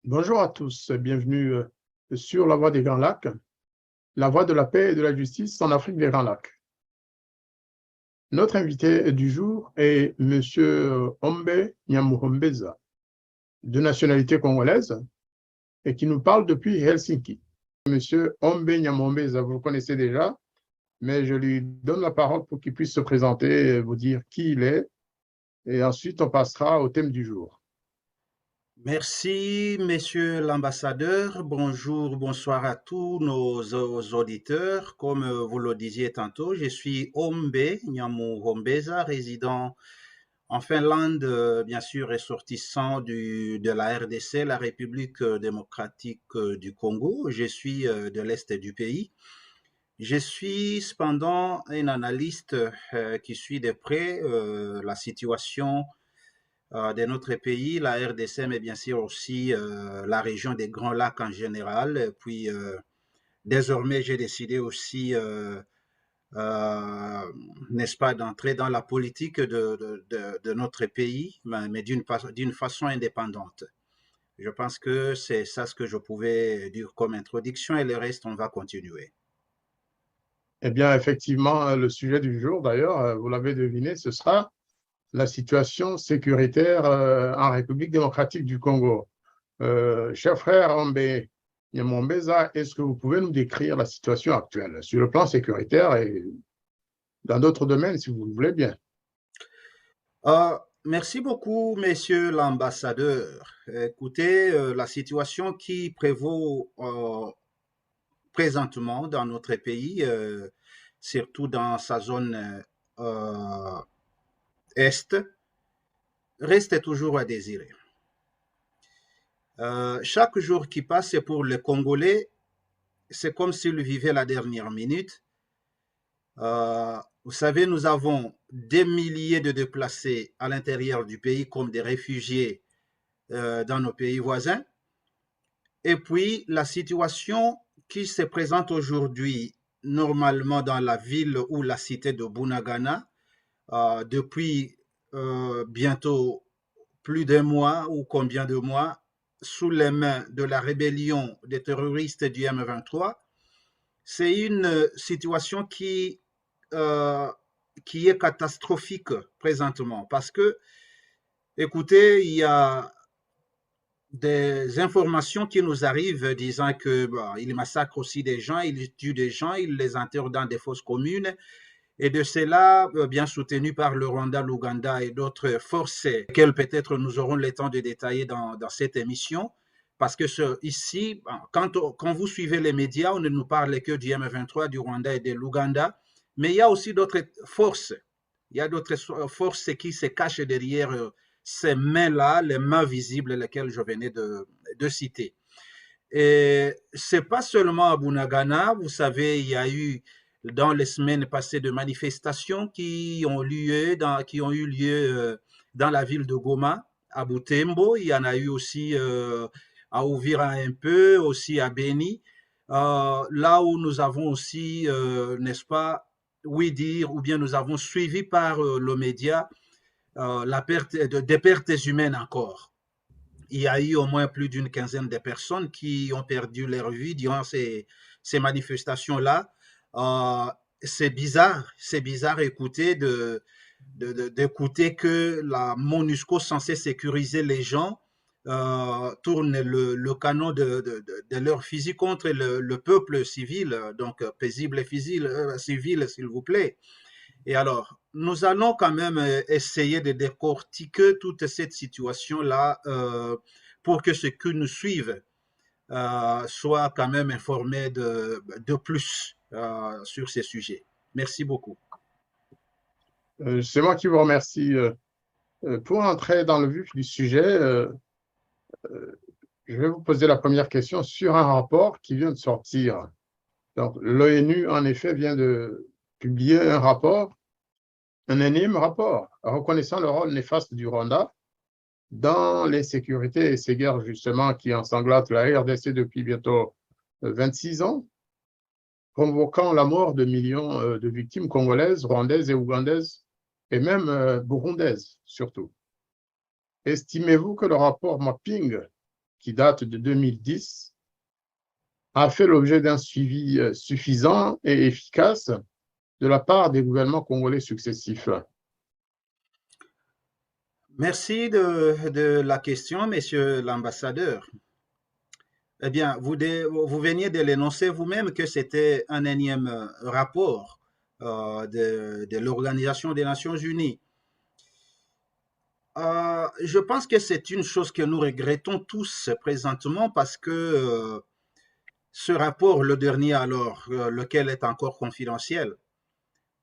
Bonjour à tous, bienvenue sur la Voie des Grands Lacs, la voie de la paix et de la justice en Afrique des Grands Lacs. Notre invité du jour est M. Ombe Nyamuhombeza, de nationalité congolaise, et qui nous parle depuis Helsinki. Monsieur Ombe Nyamuhombeza, vous le connaissez déjà, mais je lui donne la parole pour qu'il puisse se présenter, vous dire qui il est, et ensuite on passera au thème du jour. Merci, Monsieur l'ambassadeur. Bonjour, bonsoir à tous nos auditeurs. Comme vous le disiez tantôt, je suis Ombe Nyamuhombeza, résident en Finlande, bien sûr ressortissant de la RDC, la République démocratique du Congo. Je suis de l'Est du pays. Je suis cependant un analyste qui suit de près la situation de notre pays, la RDC, mais bien sûr aussi la région des Grands Lacs en général. Et puis, désormais, j'ai décidé aussi, n'est-ce pas, d'entrer dans la politique de notre pays, mais d'une façon indépendante. Je pense que c'est ça ce que je pouvais dire comme introduction et le reste, on va continuer. Eh bien, effectivement, le sujet du jour, d'ailleurs, vous l'avez deviné, ce sera la situation sécuritaire en République démocratique du Congo. Cher frère Ombe Nyamuhombeza, est-ce que vous pouvez nous décrire la situation actuelle sur le plan sécuritaire et dans d'autres domaines, si vous le voulez bien? Merci beaucoup, messieurs l'ambassadeur. Écoutez, la situation qui prévaut présentement dans notre pays, surtout dans sa zone est, reste toujours à désirer. Chaque jour qui passe pour les Congolais, c'est comme s'ils vivaient la dernière minute. Vous savez, nous avons des milliers de déplacés à l'intérieur du pays comme des réfugiés dans nos pays voisins. Et puis, la situation qui se présente aujourd'hui, normalement dans la ville ou la cité de Bunagana, depuis bientôt plus d'un mois ou combien de mois, sous les mains de la rébellion des terroristes du M23, c'est une situation euh, qui est catastrophique présentement parce que, écoutez, il y a des informations qui nous arrivent disant que il massacre aussi des gens, il tue des gens, il les enterre dans des fosses communes. Et de cela, bien soutenu par le Rwanda, l'Ouganda et d'autres forces, qu'elles peut-être nous aurons le temps de détailler dans cette émission. Parce que ici, quand vous suivez les médias, on ne nous parle que du M23, du Rwanda et de l'Ouganda, mais il y a aussi d'autres forces. Il y a d'autres forces qui se cachent derrière ces mains-là, les mains visibles, lesquelles je venais de citer. Et c'est pas seulement à Bunagana, vous savez, il y a eu dans les semaines passées de manifestations qui ont eu lieu dans la ville de Goma, à Butembo. Il y en a eu aussi à Ouvira un peu, aussi à Beni, là où nous avons aussi, n'est-ce pas, oui dire, ou bien nous avons suivi par le média la perte des pertes humaines encore. Il y a eu au moins plus d'une quinzaine de personnes qui ont perdu leur vie durant ces manifestations-là. Euh, c'est bizarre d'écouter que la MONUSCO censée sécuriser les gens tourne le canon de leur fusil contre le peuple civil, donc paisible et civil, s'il vous plaît. Et alors, nous allons quand même essayer de décortiquer toute cette situation-là pour que ceux qui nous suivent soient quand même informés de plus sur ces sujets. Merci beaucoup. C'est moi qui vous remercie. Pour entrer dans le vif du sujet, je vais vous poser la première question sur un rapport qui vient de sortir. Donc, l'ONU, en effet, vient de publier un rapport, un énième rapport, reconnaissant le rôle néfaste du Rwanda dans l'insécurité et ces guerres, justement, qui ensanglantent la RDC depuis bientôt 26 ans, provoquant la mort de millions de victimes congolaises, rwandaises et ougandaises, et même burundaises, surtout. Estimez-vous que le rapport mapping qui date de 2010, a fait l'objet d'un suivi suffisant et efficace de la part des gouvernements congolais successifs? Merci de la question, monsieur l'ambassadeur. Eh bien, vous veniez de l'énoncer vous-même que c'était un énième rapport de l'Organisation des Nations Unies. Je pense que c'est une chose que nous regrettons tous présentement parce que ce rapport, le dernier alors, lequel est encore confidentiel,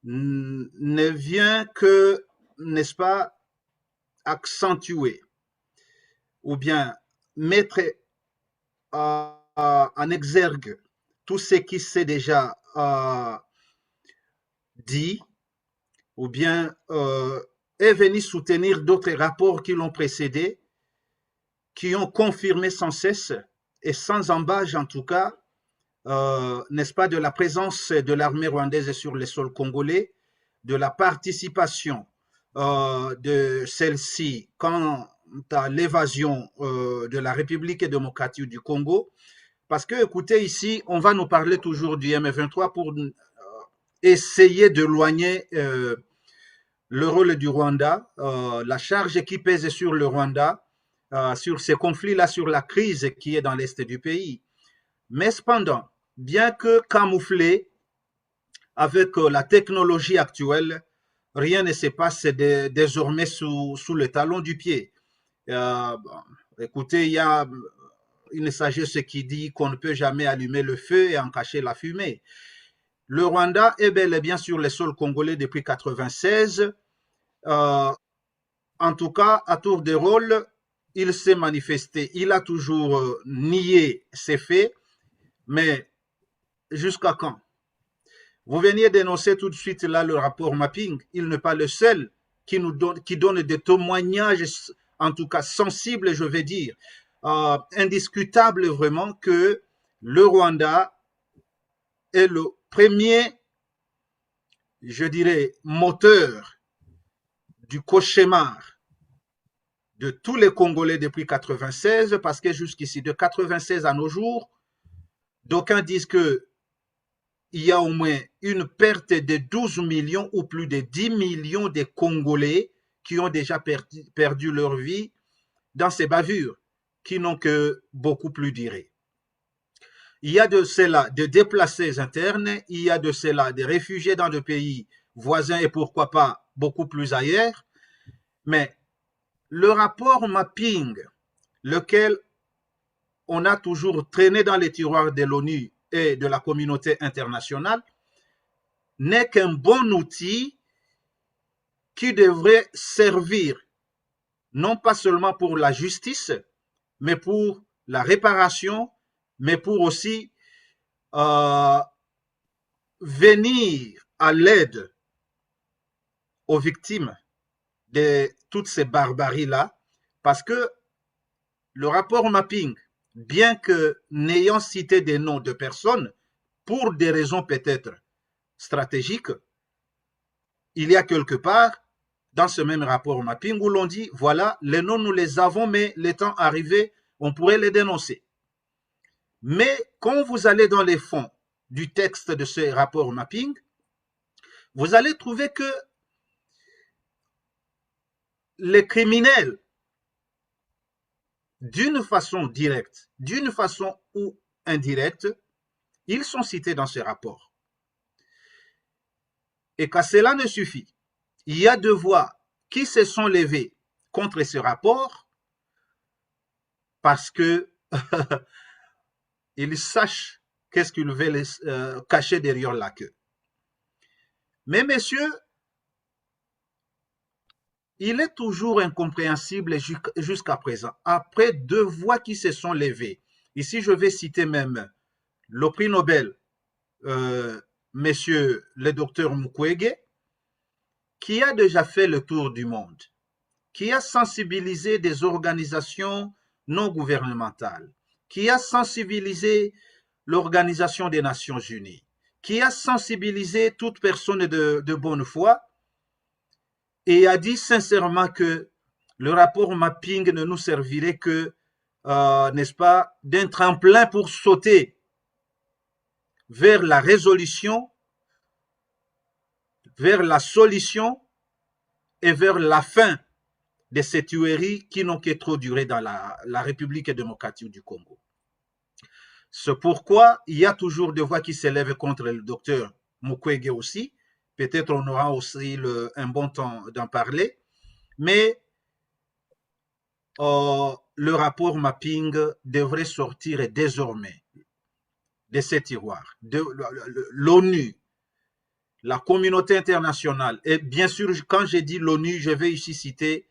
ne vient que, n'est-ce pas, accentuer ou bien mettre en exergue tout ce qui s'est déjà dit ou bien est venu soutenir d'autres rapports qui l'ont précédé, qui ont confirmé sans cesse et sans embâche en tout cas, n'est-ce pas, de la présence de l'armée rwandaise sur les sols congolais, de la participation de celle-ci quant à l'évasion de la République démocratique du Congo. Parce que, écoutez, ici, on va nous parler toujours du M23 pour essayer d'éloigner le rôle du Rwanda, la charge qui pèse sur le Rwanda, sur ces conflits-là, sur la crise qui est dans l'est du pays. Mais cependant, bien que camouflé avec la technologie actuelle, rien ne se passe désormais sous le talon du pied. Écoutez, il y a une sagesse qui dit qu'on ne peut jamais allumer le feu et en cacher la fumée. Le Rwanda est bel et bien sur les sols congolais depuis 1996. En tout cas, à tour de rôle, il s'est manifesté. Il a toujours nié ces faits, mais jusqu'à quand? Vous veniez d'énoncer tout de suite là le rapport mapping. Il n'est pas le seul qui donne des témoignages, en tout cas sensibles, je vais dire, indiscutables vraiment, que le Rwanda est le premier, je dirais, moteur du cauchemar de tous les Congolais depuis 1996, parce que jusqu'ici, de 1996 à nos jours, d'aucuns disent qu'il y a au moins une perte de 12 millions ou plus de 10 millions de Congolais qui ont déjà perdu leur vie dans ces bavures, qui n'ont que beaucoup plus duré. Il y a de cela des déplacés internes, il y a de cela des réfugiés dans des pays voisins et pourquoi pas beaucoup plus ailleurs. Mais le rapport mapping, lequel on a toujours traîné dans les tiroirs de l'ONU et de la communauté internationale, n'est qu'un bon outil qui devrait servir non pas seulement pour la justice, mais pour la réparation, mais pour aussi venir à l'aide aux victimes de toutes ces barbaries-là, parce que le rapport mapping, bien que n'ayant cité des noms de personnes, pour des raisons peut-être stratégiques, il y a quelque part dans ce même rapport mapping où l'on dit, voilà, les noms nous les avons, mais le temps arrivé, on pourrait les dénoncer. Mais quand vous allez dans les fonds du texte de ce rapport mapping, vous allez trouver que les criminels, d'une façon directe, d'une façon ou indirecte, ils sont cités dans ce rapport. Et qu'à cela ne suffit. Il y a deux voix qui se sont levées contre ce rapport parce que ils sachent qu'est-ce qu'ils veulent cacher derrière la queue. Mais messieurs, il est toujours incompréhensible jusqu'à présent. Après deux voix qui se sont levées, ici je vais citer même le prix Nobel, monsieur le docteur Mukwege, qui a déjà fait le tour du monde, qui a sensibilisé des organisations non gouvernementales, qui a sensibilisé l'Organisation des Nations Unies, qui a sensibilisé toute personne de bonne foi et a dit sincèrement que le rapport mapping ne nous servirait que n'est-ce pas, d'un tremplin pour sauter vers la résolution, vers la solution et vers la fin de ces tueries qui n'ont que trop duré dans la République démocratique du Congo. C'est pourquoi il y a toujours des voix qui s'élèvent contre le docteur Mukwege aussi. Peut-être on aura aussi un bon temps d'en parler. Mais le rapport mapping devrait sortir désormais de ces tiroirs. L'ONU, la communauté internationale, et bien sûr, quand j'ai dit l'ONU, je vais ici citer,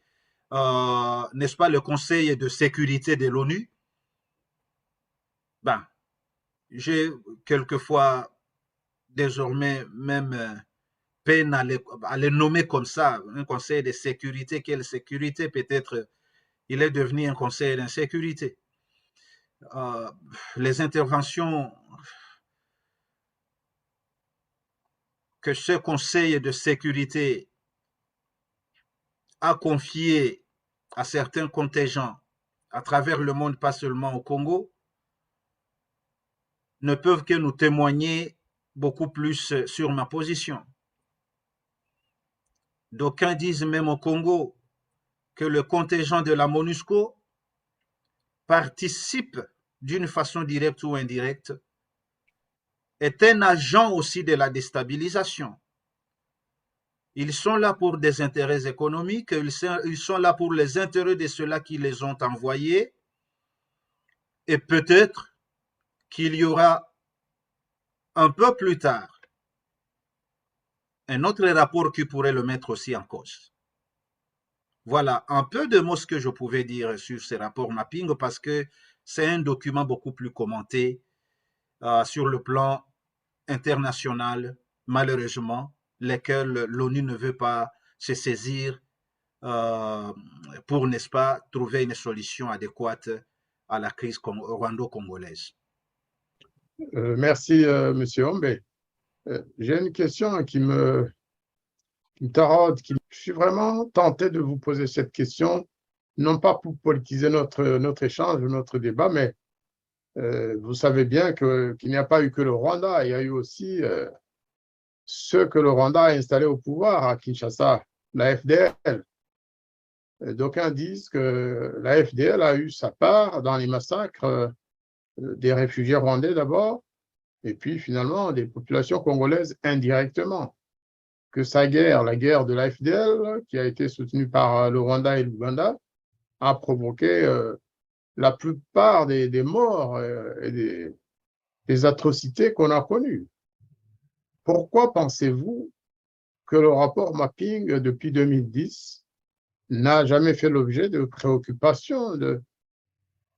n'est-ce pas, le Conseil de sécurité de l'ONU. Ben, j'ai quelquefois désormais même peine à les nommer comme ça, un conseil de sécurité. Quelle sécurité? Peut-être il est devenu un conseil d'insécurité. Les interventions que ce conseil de sécurité a confiées à certains contingents à travers le monde, pas seulement au Congo, ne peuvent que nous témoigner beaucoup plus sur ma position. D'aucuns disent même au Congo que le contingent de la MONUSCO participe d'une façon directe ou indirecte, est un agent aussi de la déstabilisation. Ils sont là pour des intérêts économiques, ils sont là pour les intérêts de ceux-là qui les ont envoyés, et peut-être qu'il y aura un peu plus tard un autre rapport qui pourrait le mettre aussi en cause. Voilà un peu de mots ce que je pouvais dire sur ces rapports mapping, parce que c'est un document beaucoup plus commenté sur le plan international, malheureusement, lesquels l'ONU ne veut pas se saisir pour, n'est-ce pas, trouver une solution adéquate à la crise rwando-congolaise. Merci, Monsieur Hombe. J'ai une question qui me taraude. Je suis vraiment tenté de vous poser cette question, non pas pour politiser notre échange, notre débat, mais vous savez bien qu'il n'y a pas eu que le Rwanda, il y a eu aussi ceux que le Rwanda a installés au pouvoir à Kinshasa, la FDL. D'aucuns disent que la FDL a eu sa part dans les massacres des réfugiés rwandais d'abord, et puis finalement des populations congolaises indirectement. Que sa guerre, la guerre de la FDL, qui a été soutenue par le Rwanda et l'Ouganda, a provoqué la plupart des morts et des atrocités qu'on a connues. Pourquoi pensez-vous que le rapport mapping depuis 2010 n'a jamais fait l'objet de préoccupations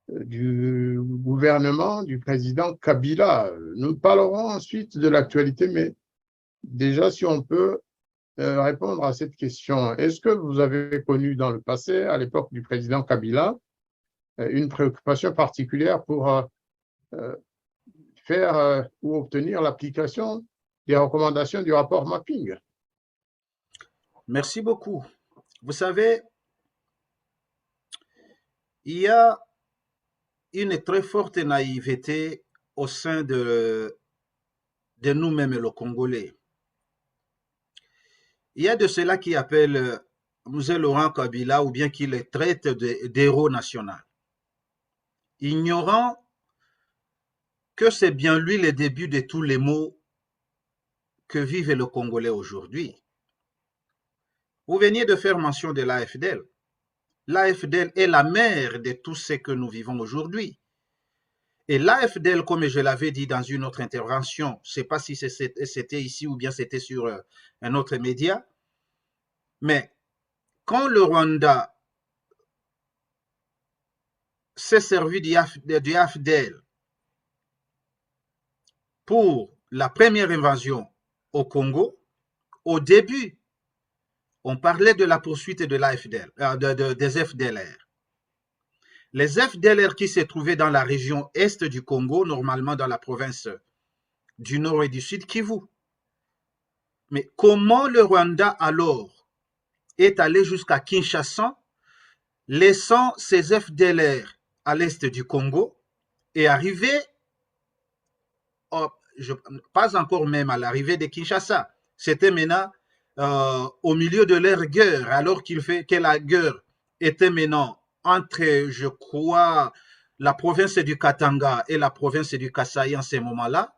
du gouvernement du président Kabila? Nous parlerons ensuite de l'actualité, mais déjà si on peut répondre à cette question. Est-ce que vous avez connu dans le passé, à l'époque du président Kabila, une préoccupation particulière pour faire ou obtenir l'application des recommandations du rapport mapping? Merci beaucoup. Vous savez, il y a une très forte naïveté au sein de nous-mêmes, les Congolais. Il y a de ceux-là qui appellent M. Laurent Kabila ou bien qui les traitent d'héros national, ignorant que c'est bien lui le début de tous les maux que vivent les Congolais aujourd'hui. Vous veniez de faire mention de l'AFDL. L'AFDL est la mère de tout ce que nous vivons aujourd'hui. Et l'AFDL, comme je l'avais dit dans une autre intervention, je ne sais pas si c'était ici ou bien c'était sur un autre média, mais quand le Rwanda s'est servi du AFDL pour la première invasion au Congo, au début, on parlait de la poursuite de l'AFDL, des FDLR. Les FDLR qui se trouvaient dans la région est du Congo, normalement dans la province du Nord et du Sud, Kivu. Mais comment le Rwanda alors est allé jusqu'à Kinshasa, laissant ces FDLR à l'est du Congo et arrivé, pas encore même à l'arrivée de Kinshasa, c'était maintenant au milieu de leur guerre, alors que la guerre était maintenant entre, je crois, la province du Katanga et la province du Kasaï en ces moments-là.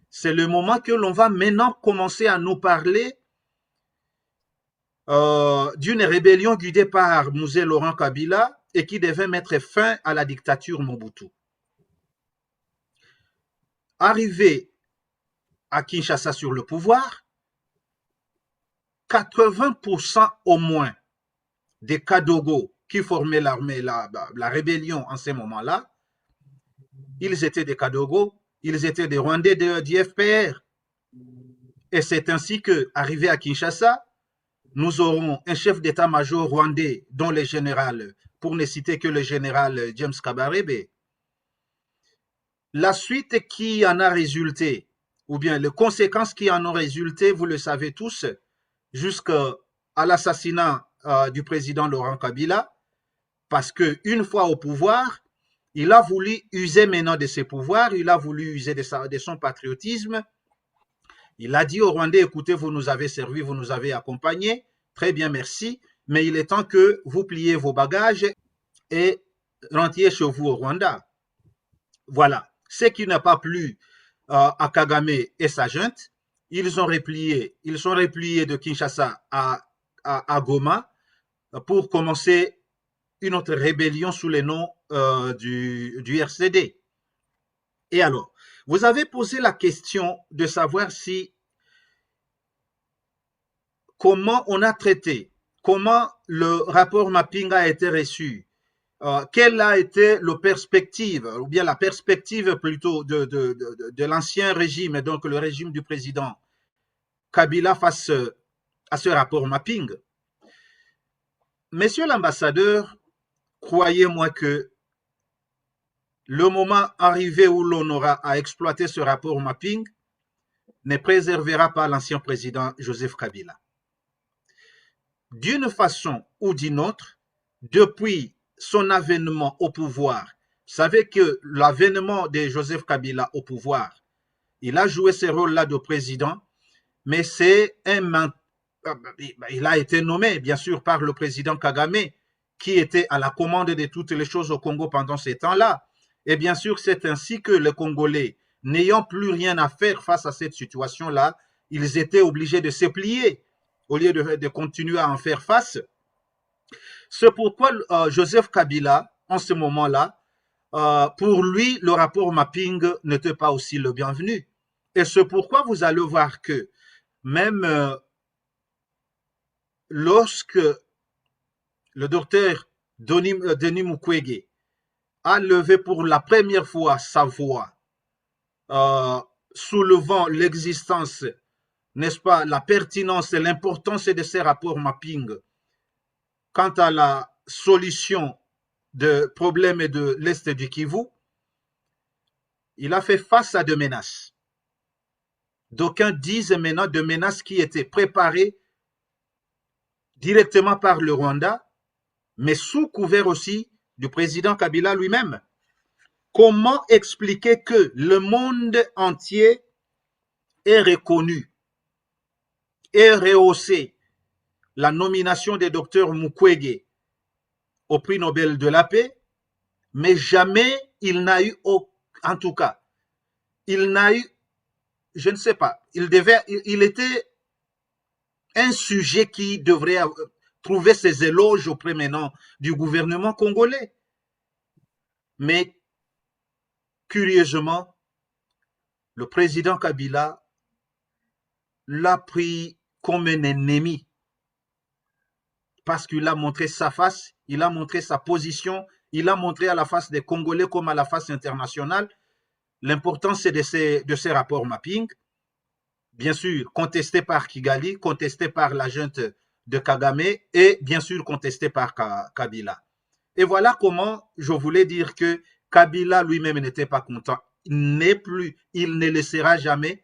C'est le moment que l'on va maintenant commencer à nous parler d'une rébellion guidée par Mzee Laurent Kabila et qui devait mettre fin à la dictature Mobutu. Arrivé à Kinshasa sur le pouvoir, 80% au moins des Kadogo qui formaient l'armée, la rébellion en ces moments-là, ils étaient des Kadogo, ils étaient des Rwandais du FPR. Et c'est ainsi que, arrivé à Kinshasa, nous aurons un chef d'état-major rwandais, dont le général, pour ne citer que le général James Kabarebe. La suite qui en a résulté, ou bien les conséquences qui en ont résulté, vous le savez tous, jusqu'à l'assassinat du président Laurent Kabila, parce qu'une fois au pouvoir, il a voulu user maintenant de ses pouvoirs, il a voulu user de son patriotisme. Il a dit aux Rwandais, écoutez, vous nous avez servi, vous nous avez accompagnés, très bien, merci, mais il est temps que vous pliez vos bagages et rentriez chez vous au Rwanda. Voilà. Ce qui n'a pas plu à Kagame et sa junte, ils sont repliés de Kinshasa à Goma pour commencer une autre rébellion sous le nom du RCD. Et alors, vous avez posé la question de savoir comment on a traité, comment le rapport mapping a été reçu, quelle a été la perspective, ou bien la perspective plutôt de l'ancien régime, donc le régime du président Kabila face à ce rapport mapping. Monsieur l'ambassadeur, croyez-moi que le moment arrivé où l'on aura à exploiter ce rapport mapping ne préservera pas l'ancien président Joseph Kabila. D'une façon ou d'une autre, depuis son avènement au pouvoir, vous savez que l'avènement de Joseph Kabila au pouvoir, il a joué ce rôle-là de président, mais il a été nommé, bien sûr, par le président Kagame, qui était à la commande de toutes les choses au Congo pendant ces temps-là. Et bien sûr, c'est ainsi que les Congolais, n'ayant plus rien à faire face à cette situation-là, ils étaient obligés de se plier au lieu de continuer à en faire face. C'est pourquoi Joseph Kabila, en ce moment-là, pour lui, le rapport mapping n'était pas aussi le bienvenu. Et c'est pourquoi vous allez voir que même lorsque le docteur Denis Mukwege a levé pour la première fois sa voix, soulevant l'existence, n'est-ce pas, la pertinence et l'importance de ces rapports mapping quant à la solution de problèmes de l'Est du Kivu, il a fait face à des menaces. D'aucuns disent maintenant de menaces qui étaient préparées directement par le Rwanda, mais sous couvert aussi du président Kabila lui-même. Comment expliquer que le monde entier ait reconnu et rehaussé la nomination du docteur Mukwege au prix Nobel de la paix, mais jamais il n'a eu, en tout cas, il n'a eu, je ne sais pas, il était un sujet qui devrait trouver ses éloges auprès maintenant du gouvernement congolais. Mais curieusement, le président Kabila l'a pris comme un ennemi parce qu'il a montré sa face, il a montré sa position, il a montré à la face des Congolais comme à la face internationale l'importance de ces rapports mapping, bien sûr contesté par Kigali, contesté par la junte de Kagame et bien sûr contesté par Kabila. Et voilà comment je voulais dire que Kabila lui-même n'était pas content. Il ne le sera jamais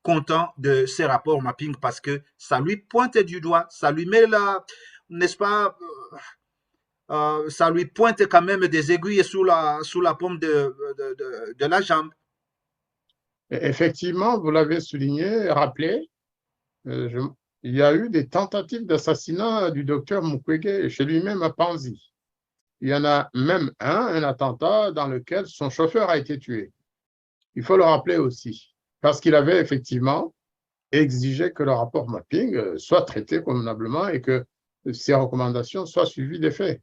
content de ces rapports mapping parce que ça lui pointe du doigt, ça lui met n'est-ce pas, ça lui pointe quand même des aiguilles sous la paume de la jambe. Effectivement, vous l'avez souligné, rappelé, euh, je- il y a eu des tentatives d'assassinat du docteur Mukwege chez lui-même à Panzi. Il y en a même un attentat dans lequel son chauffeur a été tué. Il faut le rappeler aussi, parce qu'il avait effectivement exigé que le rapport mapping soit traité convenablement et que ses recommandations soient suivies des faits.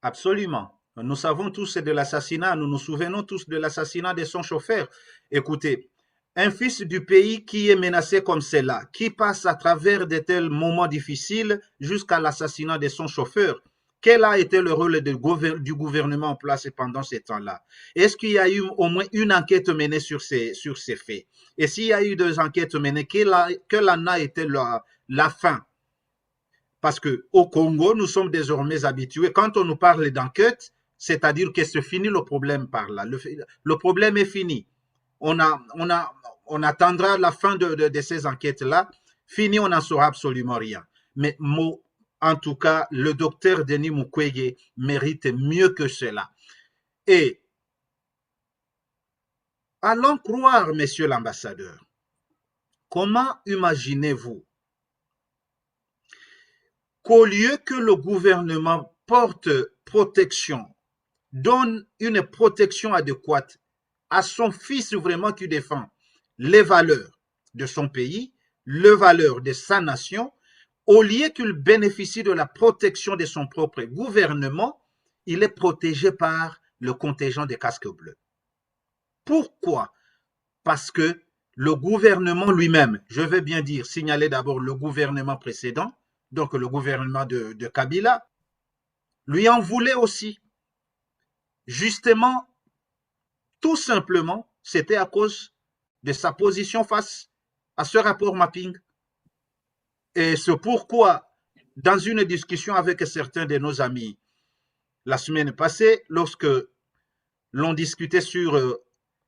Absolument. Nous savons tous de l'assassinat, nous nous souvenons tous de l'assassinat de son chauffeur. Écoutez, un fils du pays qui est menacé comme cela, qui passe à travers de tels moments difficiles jusqu'à l'assassinat de son chauffeur, quel a été le rôle du gouvernement en place pendant ces temps-là? Est-ce qu'il y a eu au moins une enquête menée sur ces faits? Et s'il y a eu deux enquêtes menées, quelle en a été la fin? Parce qu'au Congo, nous sommes désormais habitués, quand on nous parle d'enquête, c'est-à-dire que c'est fini le problème par là. Le problème est fini. On attendra la fin de ces enquêtes-là. Fini, on n'en saura absolument rien. Mais en tout cas, le docteur Denis Mukwege mérite mieux que cela. Et allons croire, monsieur l'ambassadeur, comment imaginez-vous qu'au lieu que le gouvernement porte protection, donne une protection adéquate à son fils vraiment qui défend les valeurs de son pays, les valeurs de sa nation, au lieu qu'il bénéficie de la protection de son propre gouvernement, il est protégé par le contingent des casques bleus. Pourquoi? Parce que le gouvernement lui-même, je vais bien dire, signaler d'abord le gouvernement précédent, donc le gouvernement de Kabila, lui en voulait aussi. Justement, tout simplement, c'était à cause de sa position face à ce rapport mapping. Et c'est pourquoi, dans une discussion avec certains de nos amis la semaine passée, lorsque l'on discutait sur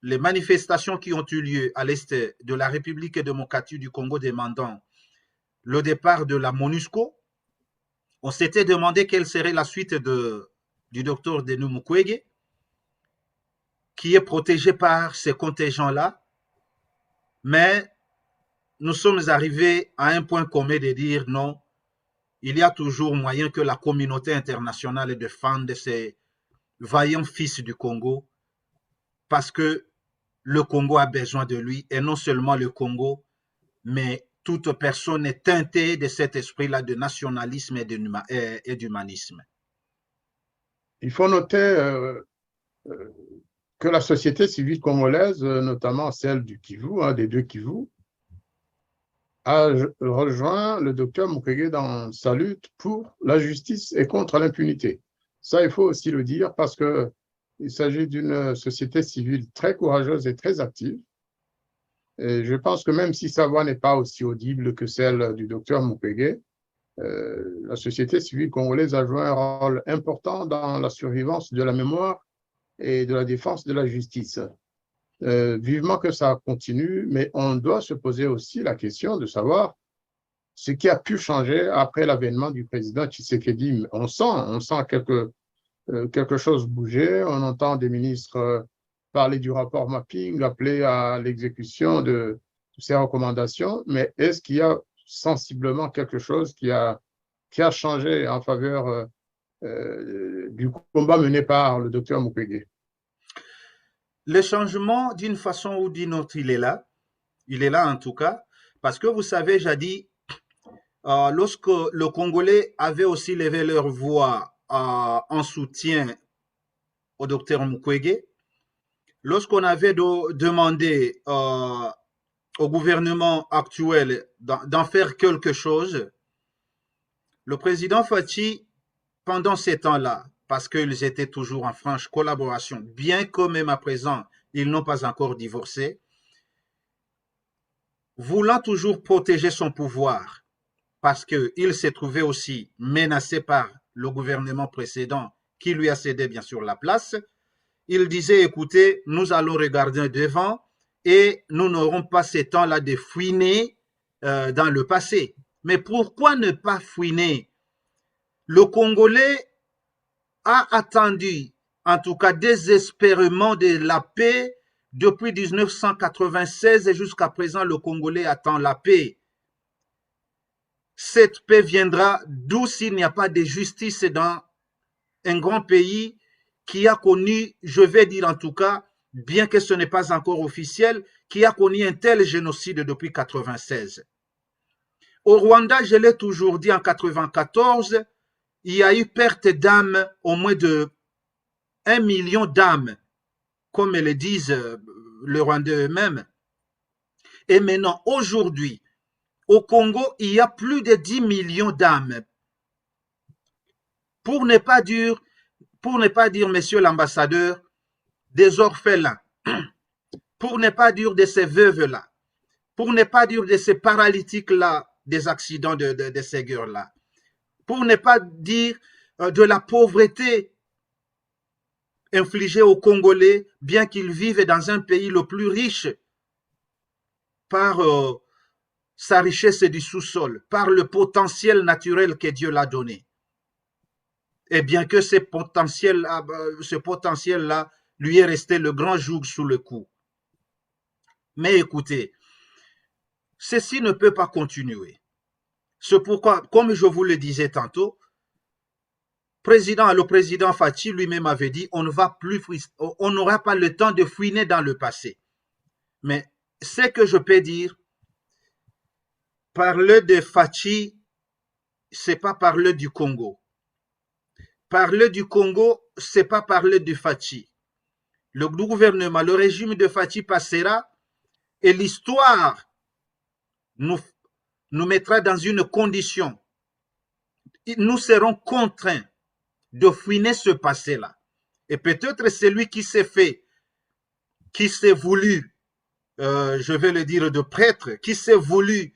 les manifestations qui ont eu lieu à l'est de la République démocratique du Congo demandant le départ de la MONUSCO, on s'était demandé quelle serait la suite du docteur Denis Mukwege, qui est protégé par ces contingents-là, mais nous sommes arrivés à un point commun de dire non, il y a toujours moyen que la communauté internationale défende ces vaillants fils du Congo, parce que le Congo a besoin de lui, et non seulement le Congo, mais toute personne est teintée de cet esprit-là de nationalisme et d'humanisme. Il faut noter que la société civile congolaise, notamment celle du Kivu, des deux Kivu, a rejoint le docteur Mukwege dans sa lutte pour la justice et contre l'impunité. Ça, il faut aussi le dire parce qu'il s'agit d'une société civile très courageuse et très active. Et je pense que même si sa voix n'est pas aussi audible que celle du docteur Mukwege, la société civile congolaise a joué un rôle important dans la survivance de la mémoire et de la défense de la justice. Vivement que ça continue, mais on doit se poser aussi la question de savoir ce qui a pu changer après l'avènement du président Tshisekedi. On sent quelque chose bouger, on entend des ministres parler du rapport mapping, appeler à l'exécution de ces recommandations, mais est-ce qu'il y a sensiblement quelque chose qui a changé en faveur du combat mené par le docteur Mukwege? Le changement, d'une façon ou d'une autre, il est là en tout cas, parce que vous savez, jadis, lorsque le Congolais avait aussi levé leur voix en soutien au docteur Mukwege, lorsqu'on avait demandé au gouvernement actuel d'en faire quelque chose, le président Fachi, pendant ces temps-là, parce qu'ils étaient toujours en franche collaboration, bien que même à présent, ils n'ont pas encore divorcé, voulant toujours protéger son pouvoir, parce qu'il s'est trouvé aussi menacé par le gouvernement précédent qui lui a cédé bien sûr la place, il disait, écoutez, nous allons regarder devant et nous n'aurons pas ces temps-là de fouiner dans le passé. Mais pourquoi ne pas fouiner le Congolais a attendu, en tout cas désespérément, de la paix depuis 1996 et jusqu'à présent, le Congolais attend la paix. Cette paix viendra d'où s'il n'y a pas de justice dans un grand pays qui a connu, je vais dire en tout cas, bien que ce n'est pas encore officiel, qui a connu un tel génocide depuis 1996. Au Rwanda, je l'ai toujours dit, en 1994, il y a eu perte d'âmes, au moins de 1 million d'âmes, comme le disent les Rwandais eux-mêmes. Et maintenant, aujourd'hui, au Congo, il y a plus de 10 millions d'âmes. Pour ne pas dire, monsieur l'ambassadeur, des orphelins, pour ne pas dire de ces veuves-là, pour ne pas dire de ces paralytiques-là, des accidents de ces guerres-là, pour ne pas dire de la pauvreté infligée aux Congolais, bien qu'ils vivent dans un pays le plus riche par sa richesse du sous-sol, par le potentiel naturel que Dieu l'a donné. Et bien que ce potentiel-là lui est resté le grand joug sous le cou. Mais écoutez, ceci ne peut pas continuer. C'est pourquoi, comme je vous le disais tantôt, le président Fachi lui-même avait dit on n'aura pas le temps de fouiner dans le passé. Mais ce que je peux dire, parler de Fachi, c'est pas parler du Congo. Parler du Congo, c'est pas parler du Fachi. Le gouvernement, le régime de Fachi passera et l'histoire nous mettra dans une condition. Nous serons contraints de fouiner ce passé-là. Et peut-être celui qui s'est voulu, je vais le dire, de prêtre, qui s'est voulu,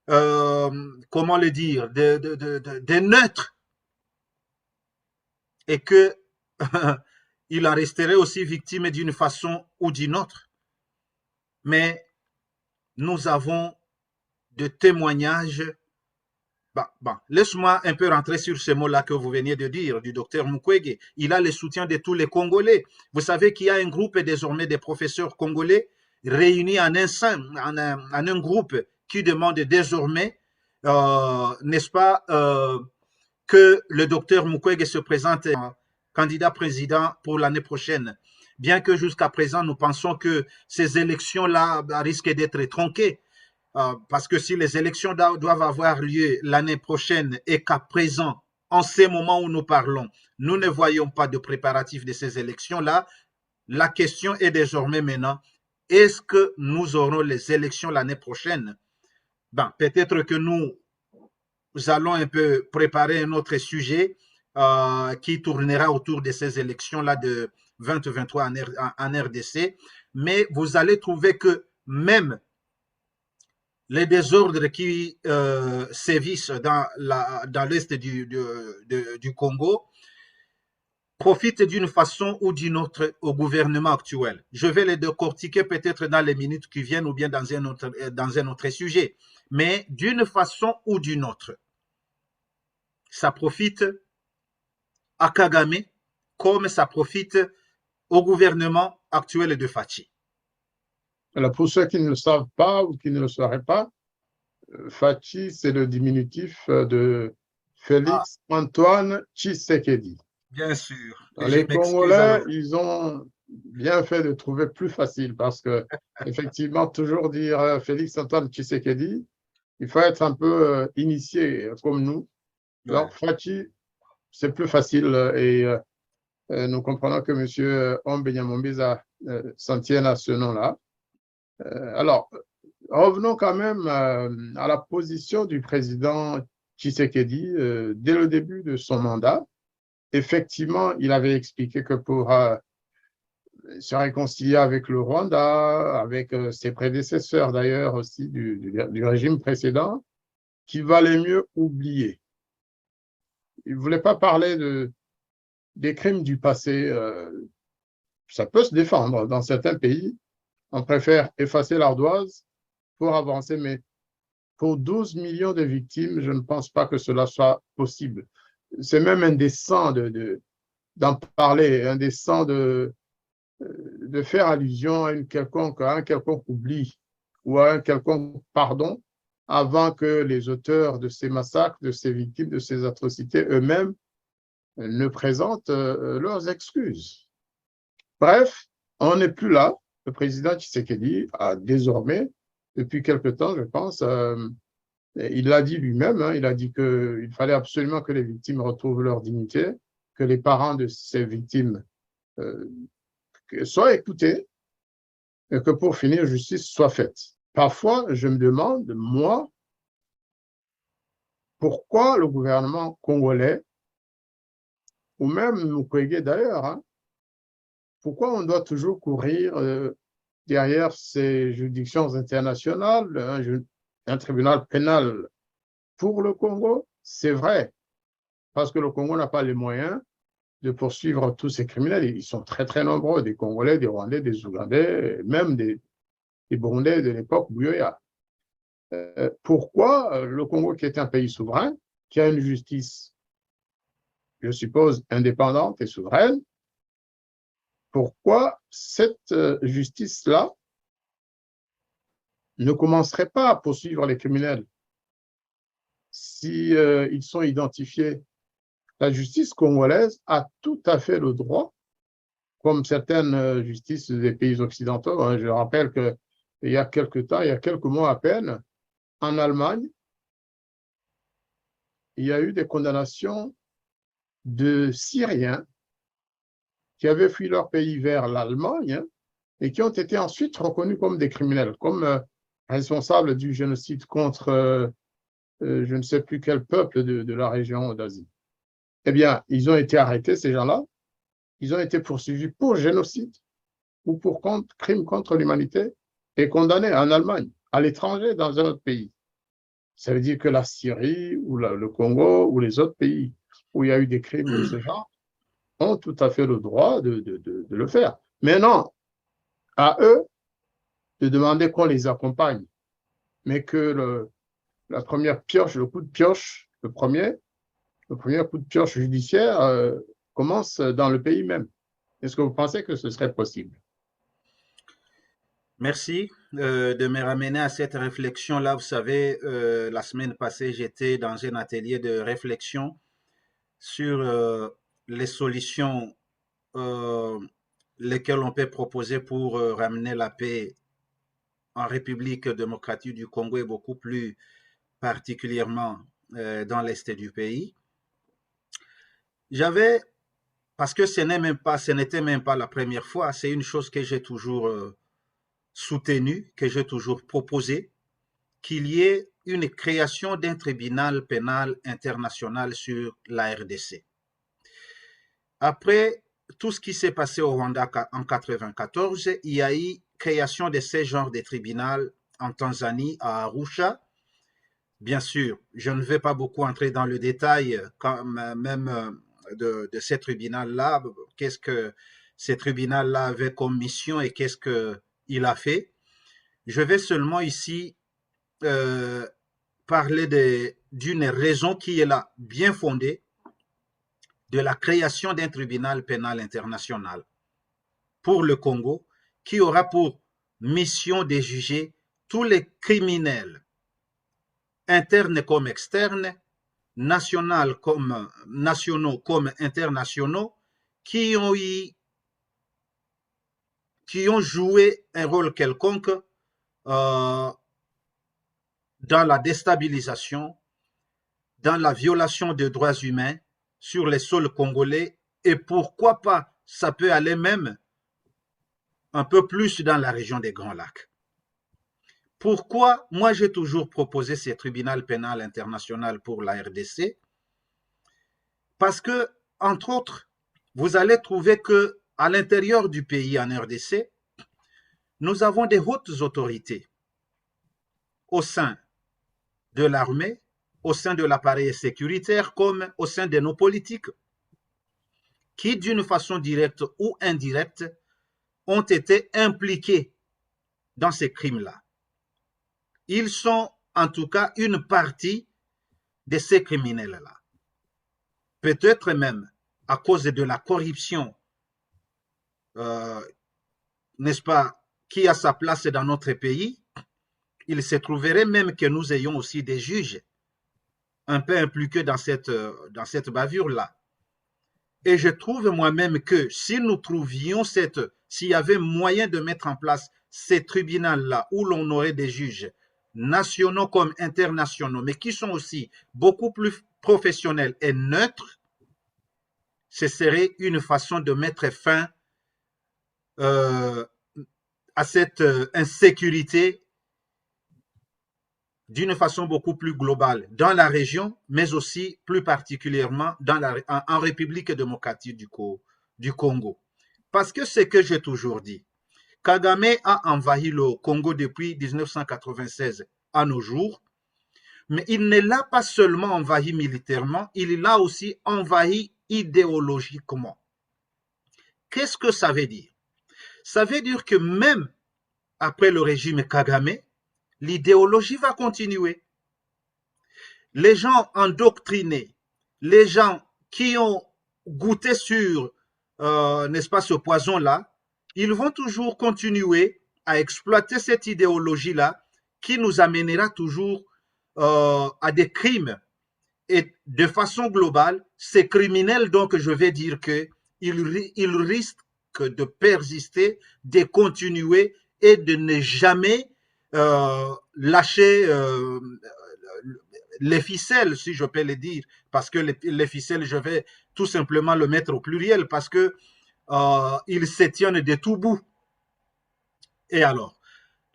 comment le dire, de neutre, et que il en resterait aussi victime d'une façon ou d'une autre. Mais nous avons de témoignages. Laisse-moi un peu rentrer sur ce mot-là que vous veniez de dire, du docteur Mukwege. Il a le soutien de tous les Congolais. Vous savez qu'il y a un groupe désormais des professeurs congolais réunis en un groupe qui demande désormais, n'est-ce pas, que le docteur Mukwege se présente candidat président pour l'année prochaine. Bien que jusqu'à présent, nous pensons que ces élections-là risquent d'être tronquées. Parce que si les élections doivent avoir lieu l'année prochaine et qu'à présent, en ces moments où nous parlons, nous ne voyons pas de préparatifs de ces élections-là, la question est désormais maintenant, est-ce que nous aurons les élections l'année prochaine? Peut-être que nous allons un peu préparer un autre sujet qui tournera autour de ces élections-là de 2023 en RDC, mais vous allez trouver que même les désordres qui sévissent dans l'est du Congo profitent d'une façon ou d'une autre au gouvernement actuel. Je vais les décortiquer peut-être dans les minutes qui viennent ou bien dans un autre sujet. Mais d'une façon ou d'une autre, ça profite à Kagame comme ça profite au gouvernement actuel de Fachi. Alors pour ceux qui ne le savent pas ou qui ne le sauraient pas, Fachi, c'est le diminutif de Félix Antoine Tshisekedi. Bien sûr. Les Congolais, ils ont bien fait de trouver plus facile parce que, effectivement, toujours dire Félix Antoine Tshisekedi, il faut être un peu initié comme nous. Alors, Fachi, c'est plus facile et nous comprenons que M. Ombenyamombiza s'en tienne à ce nom-là. Alors, revenons quand même à la position du président Tshisekedi dès le début de son mandat. Effectivement, il avait expliqué que pour se réconcilier avec le Rwanda, avec ses prédécesseurs d'ailleurs aussi du régime précédent, qu'il valait mieux oublier. Il ne voulait pas parler des crimes du passé. Ça peut se défendre dans certains pays. On préfère effacer l'ardoise pour avancer, mais pour 12 millions de victimes, je ne pense pas que cela soit possible. c'est même indécent d'en parler, indécent de faire allusion à un quelconque oubli ou à un quelconque pardon avant que les auteurs de ces massacres, de ces victimes, de ces atrocités eux-mêmes ne présentent leurs excuses. Bref, on n'est plus là. Le président Tshisekedi a désormais, depuis quelque temps, je pense, il l'a dit lui-même, hein, il a dit qu'il fallait absolument que les victimes retrouvent leur dignité, que les parents de ces victimes soient écoutés et que pour finir, justice soit faite. Parfois, je me demande, moi, pourquoi le gouvernement congolais, ou même Mukwege d'ailleurs, hein, pourquoi on doit toujours courir derrière ces juridictions internationales, un tribunal pénal pour le Congo? C'est vrai, parce que le Congo n'a pas les moyens de poursuivre tous ces criminels. Ils sont très, très nombreux, des Congolais, des Rwandais, des Ougandais, même des Burundais de l'époque Buyoya. Pourquoi le Congo, qui est un pays souverain, qui a une justice, je suppose, indépendante et souveraine, pourquoi cette justice-là ne commencerait pas à poursuivre les criminels si ils sont identifiés? La justice congolaise a tout à fait le droit, comme certaines justices des pays occidentaux. Hein. Je rappelle qu'il y a quelque temps, il y a quelques mois à peine, en Allemagne, il y a eu des condamnations de Syriens qui avaient fui leur pays vers l'Allemagne, hein, et qui ont été ensuite reconnus comme des criminels, comme responsables du génocide contre je ne sais plus quel peuple de la région d'Asie. Eh bien, ils ont été arrêtés, ces gens-là. Ils ont été poursuivis pour génocide ou pour crime contre l'humanité et condamnés en Allemagne, à l'étranger, dans un autre pays. Ça veut dire que la Syrie ou le Congo ou les autres pays où il y a eu des crimes de ce genre ont tout à fait le droit de le faire. Maintenant, à eux de demander qu'on les accompagne, mais que la première pioche, le coup de pioche, le premier coup de pioche judiciaire commence dans le pays même. Est-ce que vous pensez que ce serait possible? Merci de me ramener à cette réflexion-là. Vous savez, la semaine passée, j'étais dans un atelier de réflexion sur les solutions euh, lesquelles on peut proposer pour ramener la paix en République démocratique du Congo et beaucoup plus particulièrement dans l'est du pays. J'avais, parce que ce n'était même pas la première fois, c'est une chose que j'ai toujours soutenue, que j'ai toujours proposée, qu'il y ait une création d'un tribunal pénal international sur la RDC. Après tout ce qui s'est passé au Rwanda en 1994, il y a eu création de ce genre de tribunal en Tanzanie, à Arusha. Bien sûr, je ne vais pas beaucoup entrer dans le détail même de ces tribunaux-là. Qu'est-ce que ces tribunaux-là avaient comme mission et qu'est-ce qu'il a fait. Je vais seulement ici euh, parler d'une raison qui est là, bien fondée, de la création d'un tribunal pénal international pour le Congo, qui aura pour mission de juger tous les criminels, internes comme externes, nationaux comme internationaux, qui ont joué un rôle quelconque dans la déstabilisation, dans la violation des droits humains sur les sols congolais, et pourquoi pas, ça peut aller même un peu plus dans la région des Grands Lacs. Pourquoi moi j'ai toujours proposé ce tribunal pénal international pour la RDC? Parce que, entre autres, vous allez trouver que à l'intérieur du pays, en RDC, nous avons des hautes autorités au sein de l'armée, au sein de l'appareil sécuritaire, comme au sein de nos politiques, qui, d'une façon directe ou indirecte, ont été impliqués dans ces crimes-là. Ils sont en tout cas une partie de ces criminels-là. peut-être même à cause de la corruption, n'est-ce pas, qui a sa place dans notre pays, il se trouverait même que nous ayons aussi des juges un peu impliqués dans cette bavure-là. Et je trouve moi-même que si nous trouvions s'il y avait moyen de mettre en place ces tribunaux-là où l'on aurait des juges nationaux comme internationaux, mais qui sont aussi beaucoup plus professionnels et neutres, ce serait une façon de mettre fin à cette insécurité d'une façon beaucoup plus globale dans la région, mais aussi plus particulièrement en République démocratique du Congo. Parce que c'est que j'ai toujours dit, Kagame a envahi le Congo depuis 1996 à nos jours, mais il ne l'a pas seulement envahi militairement, il l'a aussi envahi idéologiquement. Qu'est-ce que ça veut dire? Ça veut dire que même après le régime Kagame, l'idéologie va continuer. Les gens endoctrinés, les gens qui ont goûté sur, n'est-ce pas, ce poison-là, ils vont toujours continuer à exploiter cette idéologie-là qui nous amènera toujours à des crimes. Et de façon globale, ces criminels, donc je vais dire qu'ils risquent de persister, de continuer et de ne jamais lâcher les ficelles, si je peux le dire, parce que les ficelles, je vais tout simplement le mettre au pluriel, parce que ils se tiennent de tout bout. Et alors,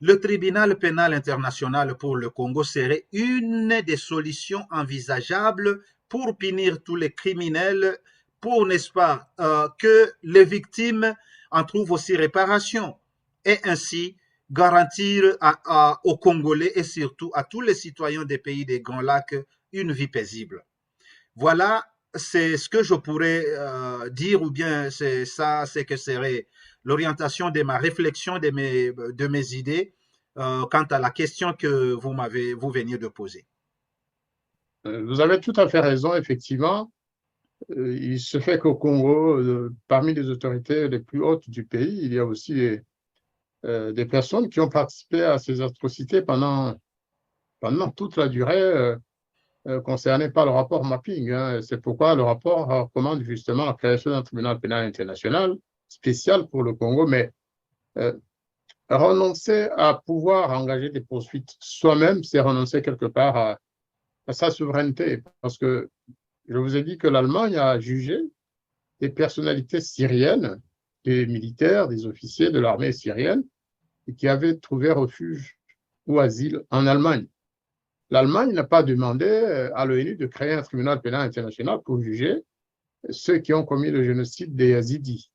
le tribunal pénal international pour le Congo serait une des solutions envisageables pour punir tous les criminels, pour, n'est-ce pas, que les victimes en trouvent aussi réparation, et ainsi garantir aux Congolais et surtout à tous les citoyens des pays des Grands Lacs une vie paisible. Voilà, c'est ce que je pourrais dire, ou bien c'est ça, c'est que serait l'orientation de ma réflexion, de mes idées quant à la question que vous veniez de poser. Vous avez tout à fait raison, effectivement. Il se fait qu'au Congo, parmi les autorités les plus hautes du pays, il y a aussi des personnes qui ont participé à ces atrocités pendant toute la durée concernées par le rapport mapping. Hein. C'est pourquoi le rapport recommande justement la création d'un tribunal pénal international spécial pour le Congo, mais renoncer à pouvoir engager des poursuites soi-même, c'est renoncer quelque part à sa souveraineté, parce que je vous ai dit que l'Allemagne a jugé des personnalités syriennes, des militaires, des officiers de l'armée syrienne, et qui avaient trouvé refuge ou asile en Allemagne. L'Allemagne n'a pas demandé à l'ONU de créer un tribunal pénal international pour juger ceux qui ont commis le génocide des Yazidis.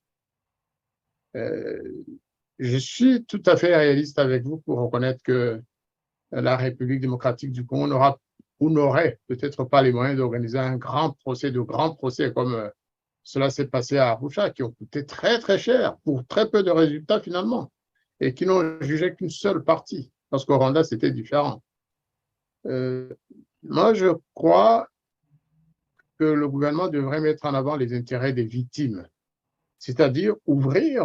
Je suis tout à fait réaliste avec vous pour reconnaître que la République démocratique du Congo n'aurait peut-être pas les moyens d'organiser un grand procès, de grands procès comme cela s'est passé à Arusha, qui ont coûté très très cher pour très peu de résultats finalement, et qui n'ont jugé qu'une seule partie, parce qu'au Rwanda c'était différent. Moi, je crois que le gouvernement devrait mettre en avant les intérêts des victimes, c'est-à-dire ouvrir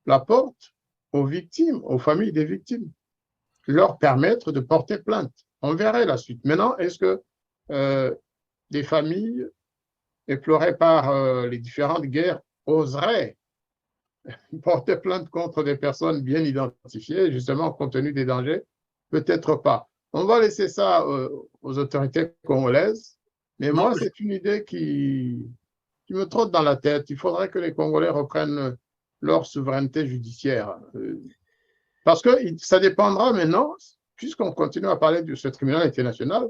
la porte aux victimes, aux familles des victimes, leur permettre de porter plainte. On verrait la suite. Maintenant, est-ce que des familles éplorées par les différentes guerres oseraient porter plainte contre des personnes bien identifiées, justement compte tenu des dangers? Peut-être pas. On va laisser ça aux autorités congolaises, mais Non, moi, c'est une idée qui me trotte dans la tête. Il faudrait que les Congolais reprennent leur souveraineté judiciaire. Parce que ça dépendra maintenant, puisqu'on continue à parler de ce tribunal international,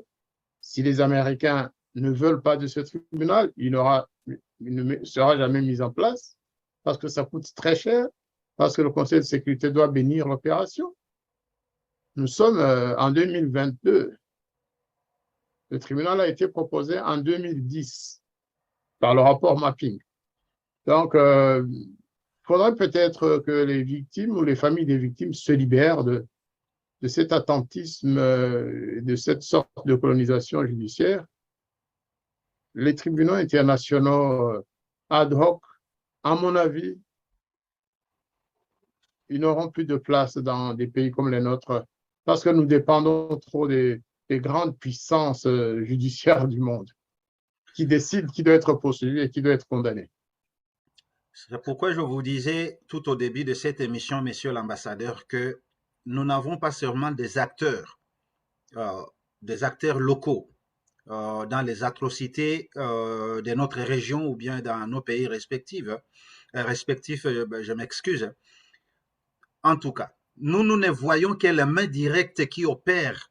si les Américains ne veulent pas de ce tribunal, il ne sera jamais mis en place, parce que ça coûte très cher, parce que le Conseil de sécurité doit bénir l'opération. Nous sommes en 2022. Le tribunal a été proposé en 2010 par le rapport mapping. Donc, il faudrait peut-être que les victimes ou les familles des victimes se libèrent de cet attentisme, de cette sorte de colonisation judiciaire les tribunaux internationaux ad hoc, à mon avis, ils n'auront plus de place dans des pays comme les nôtres parce que nous dépendons trop des grandes puissances judiciaires du monde qui décident qui doit être poursuivi et qui doit être condamné. C'est pourquoi je vous disais tout au début de cette émission, monsieur l'ambassadeur, que nous n'avons pas seulement euh, des acteurs locaux dans les atrocités de notre région ou bien dans nos pays respectifs. Je m'excuse. En tout cas, nous ne voyons que les mains directes qui opèrent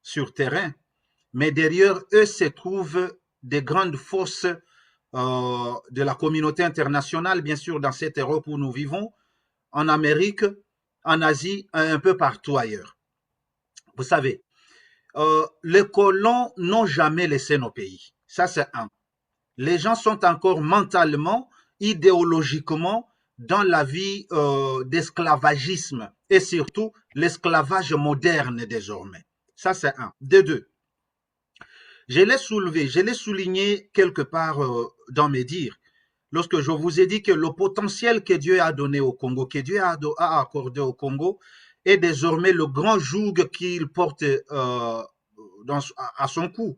sur terrain, mais derrière eux se trouvent des grandes forces de la communauté internationale, bien sûr, dans cette Europe où nous vivons, en Amérique, en Asie, un peu partout ailleurs. Vous savez, les colons n'ont jamais laissé nos pays. Ça, c'est un. Les gens sont encore mentalement, idéologiquement dans la vie d'esclavagisme et surtout l'esclavage moderne désormais. Ça, c'est un. De deux, je l'ai soulevé, je l'ai souligné quelque part dans mes dires, lorsque je vous ai dit que le potentiel que Dieu a donné au Congo, que Dieu a accordé au Congo, est désormais le grand joug qu'il porte à son cou.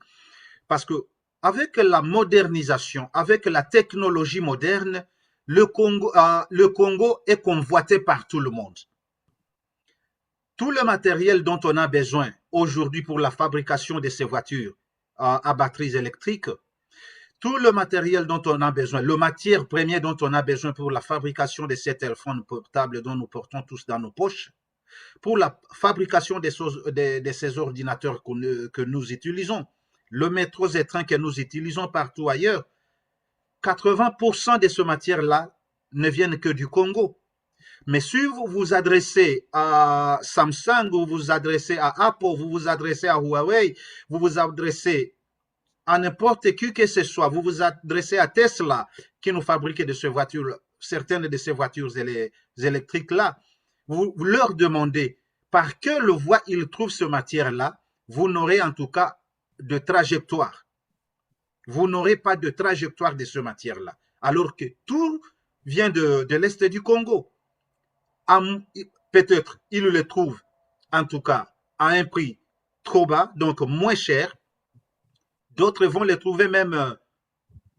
Parce que avec la modernisation, avec la technologie moderne, le Congo est convoité par tout le monde. Tout le matériel dont on a besoin aujourd'hui pour la fabrication de ces voitures à batteries électriques, tout le matériel dont on a besoin, le matière première dont on a besoin pour la fabrication de ces téléphones portables dont nous portons tous dans nos poches, pour la fabrication de ces ordinateurs que nous utilisons, le métro et train que nous utilisons partout ailleurs, 80% de ces matières-là ne viennent que du Congo. Mais si vous vous adressez à Samsung, vous vous adressez à Apple, vous vous adressez à Huawei, vous vous adressez à n'importe qui que ce soit, vous vous adressez à Tesla qui nous fabrique de ces voitures, certaines de ces voitures électriques-là, vous leur demandez par quelle voie ils trouvent cette matière-là, vous n'aurez en tout cas de trajectoire. Vous n'aurez pas de trajectoire de cette matière-là. Alors que tout vient de l'Est du Congo. Peut-être ils le trouvent, en tout cas, à un prix trop bas, donc moins cher. D'autres vont les trouver même,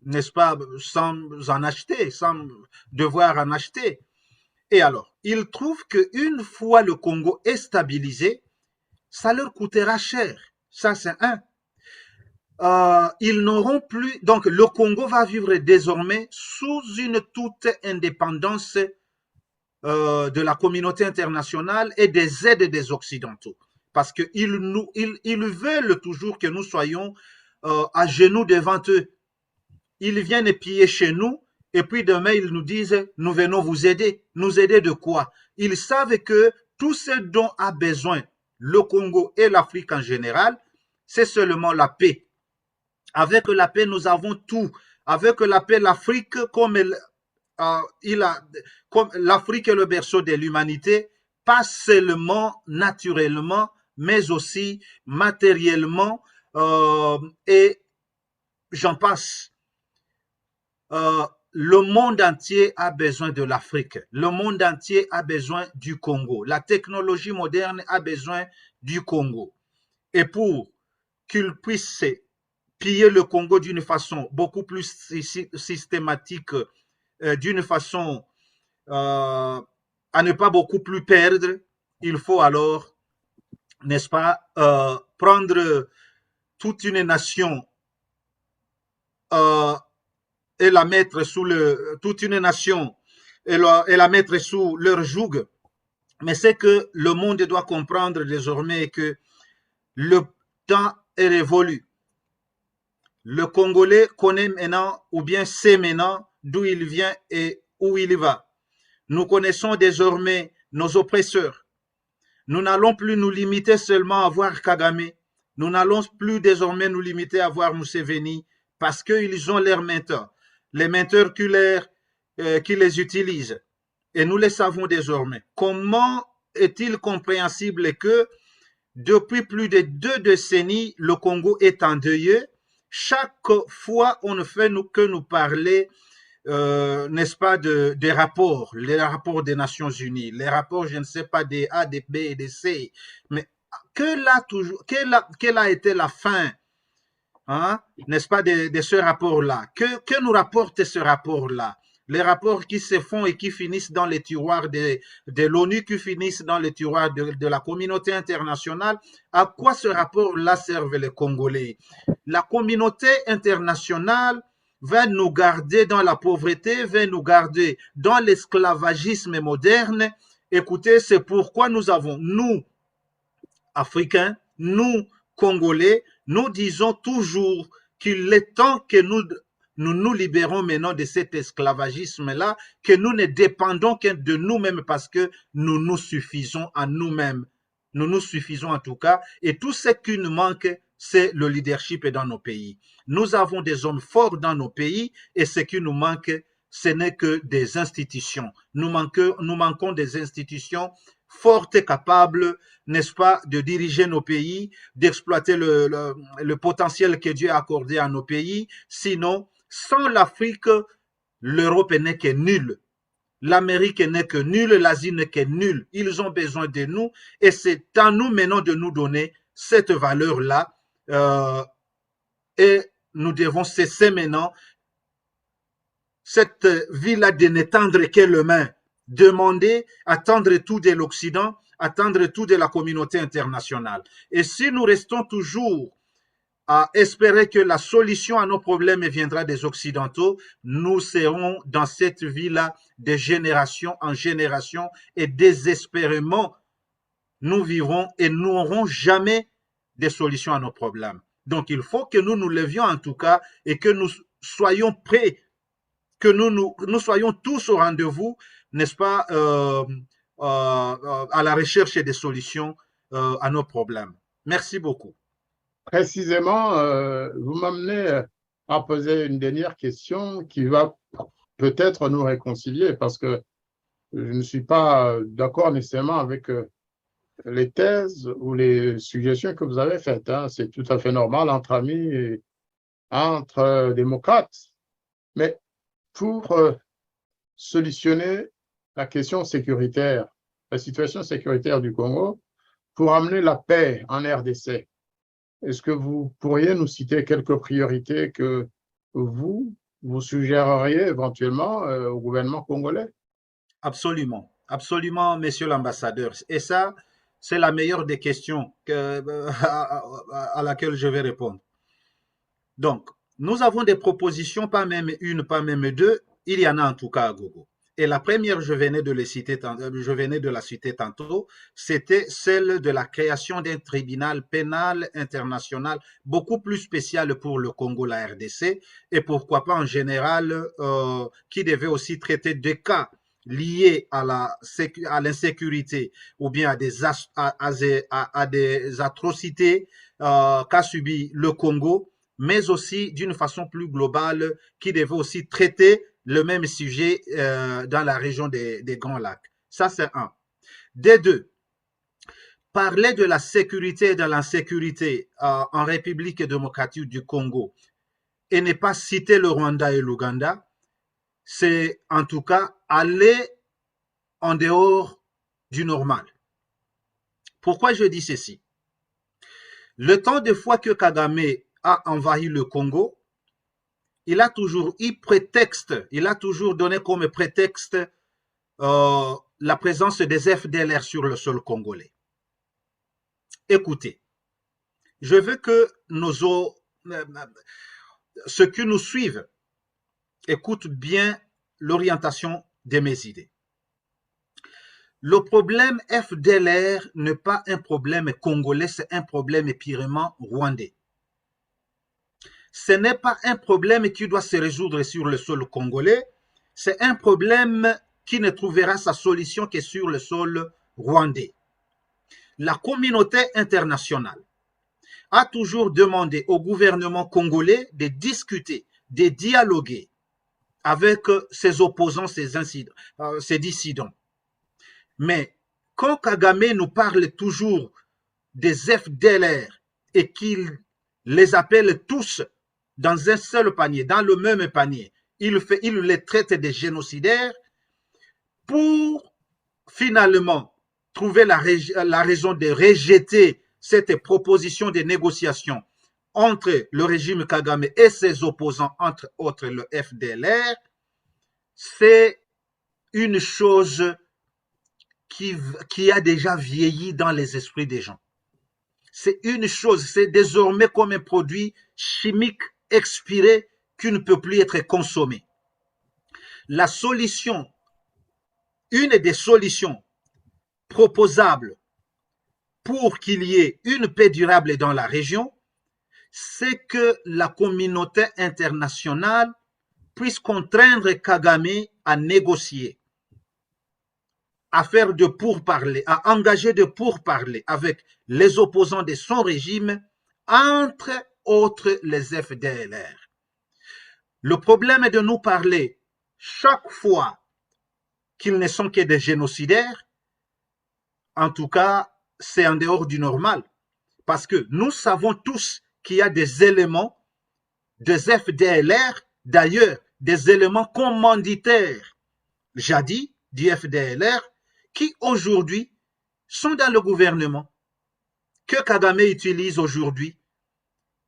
n'est-ce pas, sans en acheter, sans devoir en acheter. Et alors, ils trouvent qu'une fois le Congo est stabilisé, ça leur coûtera cher. Ça, c'est un. Ils n'auront plus, donc le Congo va vivre désormais sous une toute indépendance de la communauté internationale et des aides des Occidentaux. Parce qu'ils veulent toujours que nous soyons à genoux devant eux. Ils viennent piller chez nous et puis demain ils nous disent nous venons vous aider. Nous aider de quoi? Ils savent que tout ce dont a besoin le Congo et l'Afrique en général, c'est seulement la paix. Avec la paix, nous avons tout. Avec la paix, l'Afrique, comme l'Afrique est le berceau de l'humanité, pas seulement naturellement, mais aussi matériellement, et j'en passe. Le monde entier a besoin de l'Afrique. Le monde entier a besoin du Congo. La technologie moderne a besoin du Congo. Et pour qu'il puisse piller le Congo d'une façon beaucoup plus systématique, d'une façon à ne pas beaucoup plus perdre, il faut alors, n'est-ce pas, prendre toute une nation et la mettre sous toute une nation et la mettre sous leur joug. Mais c'est que le monde doit comprendre désormais que le temps est révolu. Le Congolais connaît maintenant, ou bien sait maintenant d'où il vient et où il va. Nous connaissons désormais nos oppresseurs. Nous n'allons plus nous limiter seulement à voir Kagame. Nous n'allons plus désormais nous limiter à voir Museveni parce qu'ils ont leurs menteurs, les menteurs qui les utilisent. Et nous les savons désormais. Comment est-il compréhensible que depuis plus de 2 décennies, le Congo est endeuillé, chaque fois on ne fait que nous parler, n'est-ce pas, des rapports, les rapports des Nations Unies, les rapports, je ne sais pas, des A, des B et des C, mais quelle a été la fin, hein, n'est-ce pas, de ce rapport-là? Que nous rapporte ce rapport-là? Les rapports qui se font et qui finissent dans les tiroirs de l'ONU, qui finissent dans les tiroirs de la communauté internationale, à quoi ce rapport-là servent les Congolais? La communauté internationale va nous garder dans la pauvreté, va nous garder dans l'esclavagisme moderne. Écoutez, c'est pourquoi nous, Africains, nous, Congolais, nous disons toujours qu'il est temps que nous libérons maintenant de cet esclavagisme-là, que nous ne dépendons que de nous-mêmes parce que nous nous suffisons à nous-mêmes. Nous nous suffisons en tout cas. Et tout ce qui nous manque, c'est le leadership dans nos pays. Nous avons des hommes forts dans nos pays et ce qui nous manque, ce n'est que des institutions. Nous manquons des institutions fortes et capables, n'est-ce pas, de diriger nos pays, d'exploiter le potentiel que Dieu a accordé à nos pays. Sinon, sans l'Afrique, l'Europe n'est que nulle. L'Amérique n'est que nulle, l'Asie n'est que nulle. Ils ont besoin de nous et c'est à nous maintenant de nous donner cette valeur-là. Et nous devons cesser maintenant cette vie-là de n'étendre que le main, demander, attendre tout de l'Occident, attendre tout de la communauté internationale. Et si nous restons toujours à espérer que la solution à nos problèmes viendra des Occidentaux, nous serons dans cette vie-là de génération en génération et désespérément, nous vivrons et nous n'aurons jamais de solution à nos problèmes. Donc, il faut que nous nous levions en tout cas et que nous soyons prêts, que nous soyons tous au rendez-vous, n'est-ce pas, à la recherche des solutions à nos problèmes. Merci beaucoup. Précisément, vous m'amenez à poser une dernière question qui va peut-être nous réconcilier parce que je ne suis pas d'accord nécessairement avec les thèses ou les suggestions que vous avez faites. Hein. C'est tout à fait normal entre amis et entre démocrates. Mais pour solutionner la question sécuritaire, la situation sécuritaire du Congo, pour amener la paix en RDC, est-ce que vous pourriez nous citer quelques priorités que vous suggéreriez éventuellement au gouvernement congolais? Absolument, absolument, monsieur l'ambassadeur. Et ça, c'est la meilleure des questions à laquelle je vais répondre. Donc, nous avons des propositions, pas même une, pas même deux, il y en a en tout cas à gogo. Et la première, je venais de la citer tantôt, c'était celle de la création d'un tribunal pénal international beaucoup plus spécial pour le Congo, la RDC, et pourquoi pas en général, qui devait aussi traiter des cas liés à l'insécurité ou bien à des atrocités qu'a subi le Congo, mais aussi d'une façon plus globale qui devait aussi traiter le même sujet dans la région des Grands Lacs. Ça, c'est un. Des deux, parler de la sécurité et de l'insécurité en République démocratique du Congo et ne pas citer le Rwanda et l'Ouganda, c'est en tout cas aller en dehors du normal. Pourquoi je dis ceci? Le temps de fois que Kagame a envahi le Congo, il a toujours donné comme prétexte la présence des FDLR sur le sol congolais. Écoutez, je veux que ceux qui nous suivent écoutent bien l'orientation de mes idées. Le problème FDLR n'est pas un problème congolais, c'est un problème purement rwandais. Ce n'est pas un problème qui doit se résoudre sur le sol congolais, c'est un problème qui ne trouvera sa solution que sur le sol rwandais. La communauté internationale a toujours demandé au gouvernement congolais de discuter, de dialoguer avec ses opposants, ses dissidents. Mais quand Kagame nous parle toujours des FDLR et qu'il les appelle tous dans un seul panier, dans le même panier. Il les traite de génocidaires pour finalement trouver la raison de rejeter cette proposition de négociation entre le régime Kagame et ses opposants, entre autres le FDLR. C'est une chose qui a déjà vieilli dans les esprits des gens. C'est une chose, c'est désormais comme un produit chimique expiré qui ne peut plus être consommé. La solution, une des solutions proposables pour qu'il y ait une paix durable dans la région, c'est que la communauté internationale puisse contraindre Kagame à négocier, à faire de pourparlers, à engager de pourparlers avec les opposants de son régime, entre autres les FDLR. Le problème est de nous parler chaque fois qu'ils ne sont que des génocidaires. En tout cas, c'est en dehors du normal. Parce que nous savons tous qu'il y a des éléments des FDLR, d'ailleurs, des éléments commanditaires, jadis, du FDLR, qui aujourd'hui sont dans le gouvernement, que Kagame utilise aujourd'hui.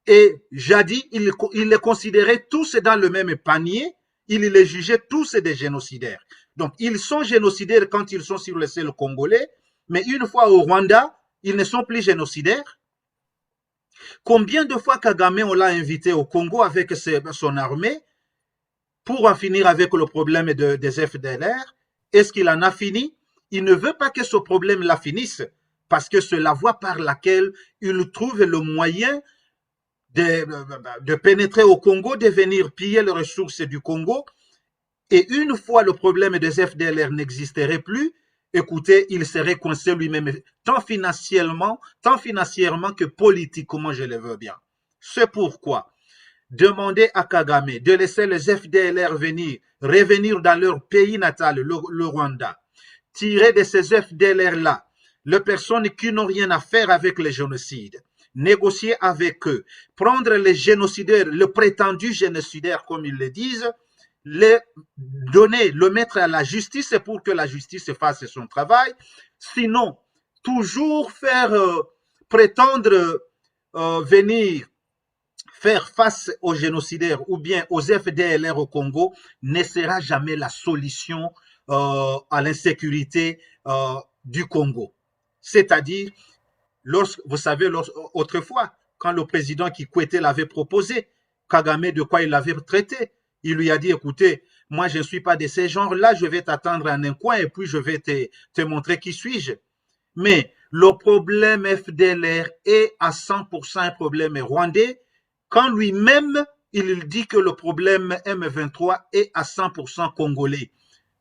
Et jadis, il les considérait tous dans le même panier, il les jugeait tous des génocidaires. Donc, ils sont génocidaires quand ils sont sur le sol congolais, mais une fois au Rwanda, ils ne sont plus génocidaires. Combien de fois Kagame, on l'a invité au Congo avec son armée pour en finir avec le problème des FDLR? Est-ce qu'il en a fini? Il ne veut pas que ce problème-là finisse parce que c'est la voie par laquelle il trouve le moyen de pénétrer au Congo, de venir piller les ressources du Congo. Et une fois le problème des FDLR n'existerait plus, écoutez, il serait coincé lui-même, tant financièrement que politiquement, je le veux bien. C'est pourquoi demander à Kagame de laisser les FDLR revenir dans leur pays natal, le Rwanda, tirer de ces FDLR-là les personnes qui n'ont rien à faire avec les génocides, négocier avec eux, prendre les génocidaires, le prétendu génocidaire comme ils le disent, le mettre à la justice pour que la justice fasse son travail. Sinon, toujours prétendre venir faire face aux génocidaires ou bien aux FDLR au Congo ne sera jamais la solution à l'insécurité du Congo. C'est-à-dire, vous savez, autrefois, quand le président Kikwete l'avait proposé, Kagame, de quoi il l'avait traité? Il lui a dit, écoutez, moi je ne suis pas de ces genres-là, je vais t'attendre en un coin et puis je vais te montrer qui suis-je. Mais le problème FDLR est à 100% un problème rwandais, quand lui-même, il dit que le problème M23 est à 100% congolais.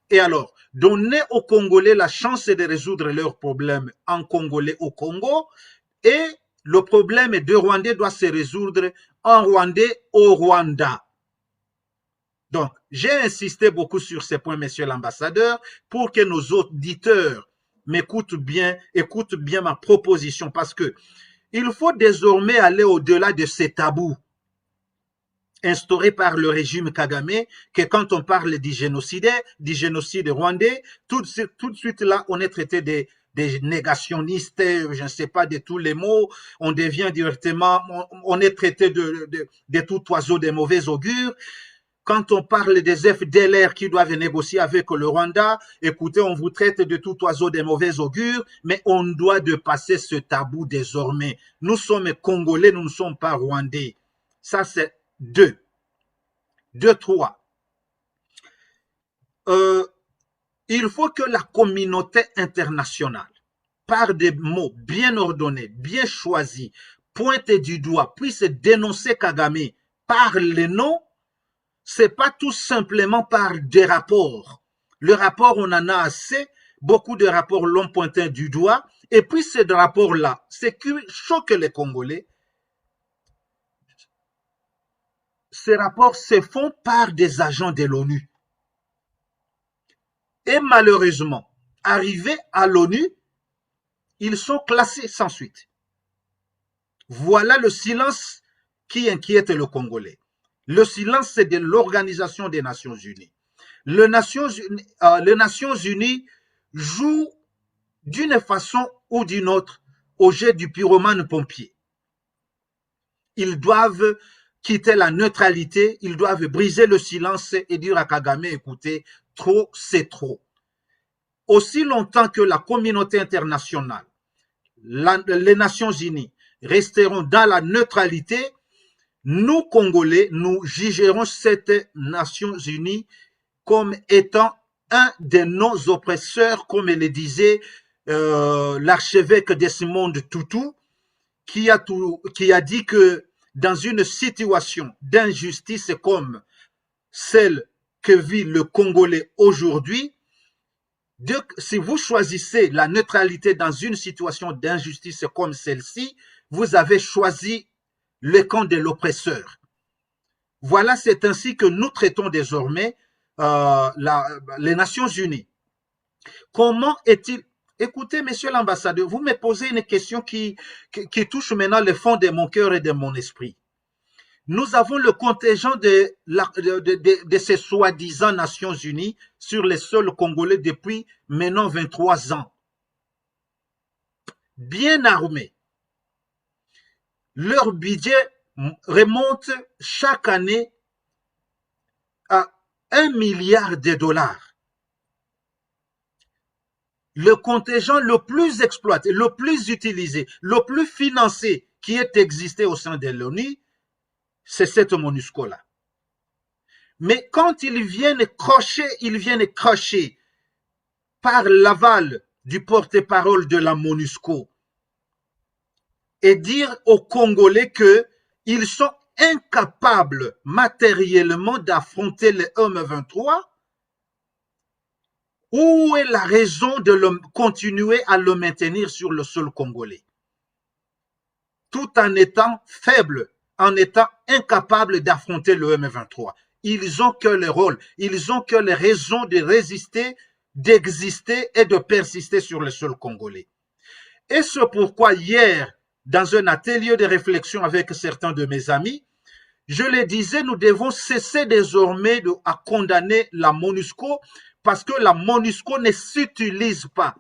Et alors, donner aux Congolais la chance de résoudre leurs problèmes en congolais au Congo, et le problème de Rwandais doit se résoudre en Rwandais au Rwanda. Donc, j'ai insisté beaucoup sur ces points, monsieur l'ambassadeur, pour que nos auditeurs m'écoutent bien, écoutent bien ma proposition, parce que il faut désormais aller au-delà de ces tabous instaurés par le régime Kagame, que quand on parle du génocide rwandais, tout de suite là, on est traité des négationnistes, je ne sais pas de tous les mots, on devient directement, on est traité de tout oiseau de mauvais augure. Quand on parle des FDLR qui doivent négocier avec le Rwanda, écoutez, on vous traite de tout oiseau de mauvais augure, mais on doit dépasser ce tabou désormais. Nous sommes Congolais, nous ne sommes pas Rwandais. Ça, c'est 2. 3. Il faut que la communauté internationale, par des mots bien ordonnés, bien choisis, pointe du doigt, puisse dénoncer Kagame par les noms. C'est pas tout simplement par des rapports. Le rapport, on en a assez. Beaucoup de rapports l'ont pointé du doigt. Et puis ces rapports-là, c'est qui choque les Congolais. Ces rapports se font par des agents de l'ONU. Et malheureusement, arrivés à l'ONU, ils sont classés sans suite. Voilà le silence qui inquiète le Congolais. Le silence, c'est de l'Organisation des Nations Unies. Les Nations Unies jouent d'une façon ou d'une autre au jet du pyromane pompier. Ils doivent quitter la neutralité, ils doivent briser le silence et dire à Kagame, écoutez, trop, c'est trop. Aussi longtemps que la communauté internationale, les Nations Unies resteront dans la neutralité, nous, Congolais, nous jugerons cette Nations Unies comme étant un de nos oppresseurs, comme le disait l'archevêque Desmond Tutu, qui a dit que dans une situation d'injustice comme celle que vit le Congolais aujourd'hui, si vous choisissez la neutralité dans une situation d'injustice comme celle-ci, vous avez choisi le camp de l'oppresseur. Voilà, c'est ainsi que nous traitons désormais les Nations Unies. Comment est-il... Écoutez, monsieur l'ambassadeur, vous me posez une question qui touche maintenant le fond de mon cœur et de mon esprit. Nous avons le contingent de ces soi-disant Nations Unies sur les sols congolais depuis maintenant 23 ans. Bien armés. Leur budget remonte chaque année à 1 milliard de dollars. Le contingent le plus exploité, le plus utilisé, le plus financé qui ait existé au sein de l'ONU, c'est cette MONUSCO-là. Mais quand ils viennent crocher par l'aval du porte-parole de la MONUSCO et dire aux Congolais qu'ils sont incapables matériellement d'affronter les M23, où est la raison de continuer à le maintenir sur le sol congolais? Tout en étant faible, en étant incapable d'affronter le M23. Ils ont que le rôle, ils ont que les raisons de résister, d'exister et de persister sur le sol congolais. Et c'est pourquoi hier, dans un atelier de réflexion avec certains de mes amis, je les disais, nous devons cesser désormais à condamner la MONUSCO parce que la MONUSCO ne s'utilise pas.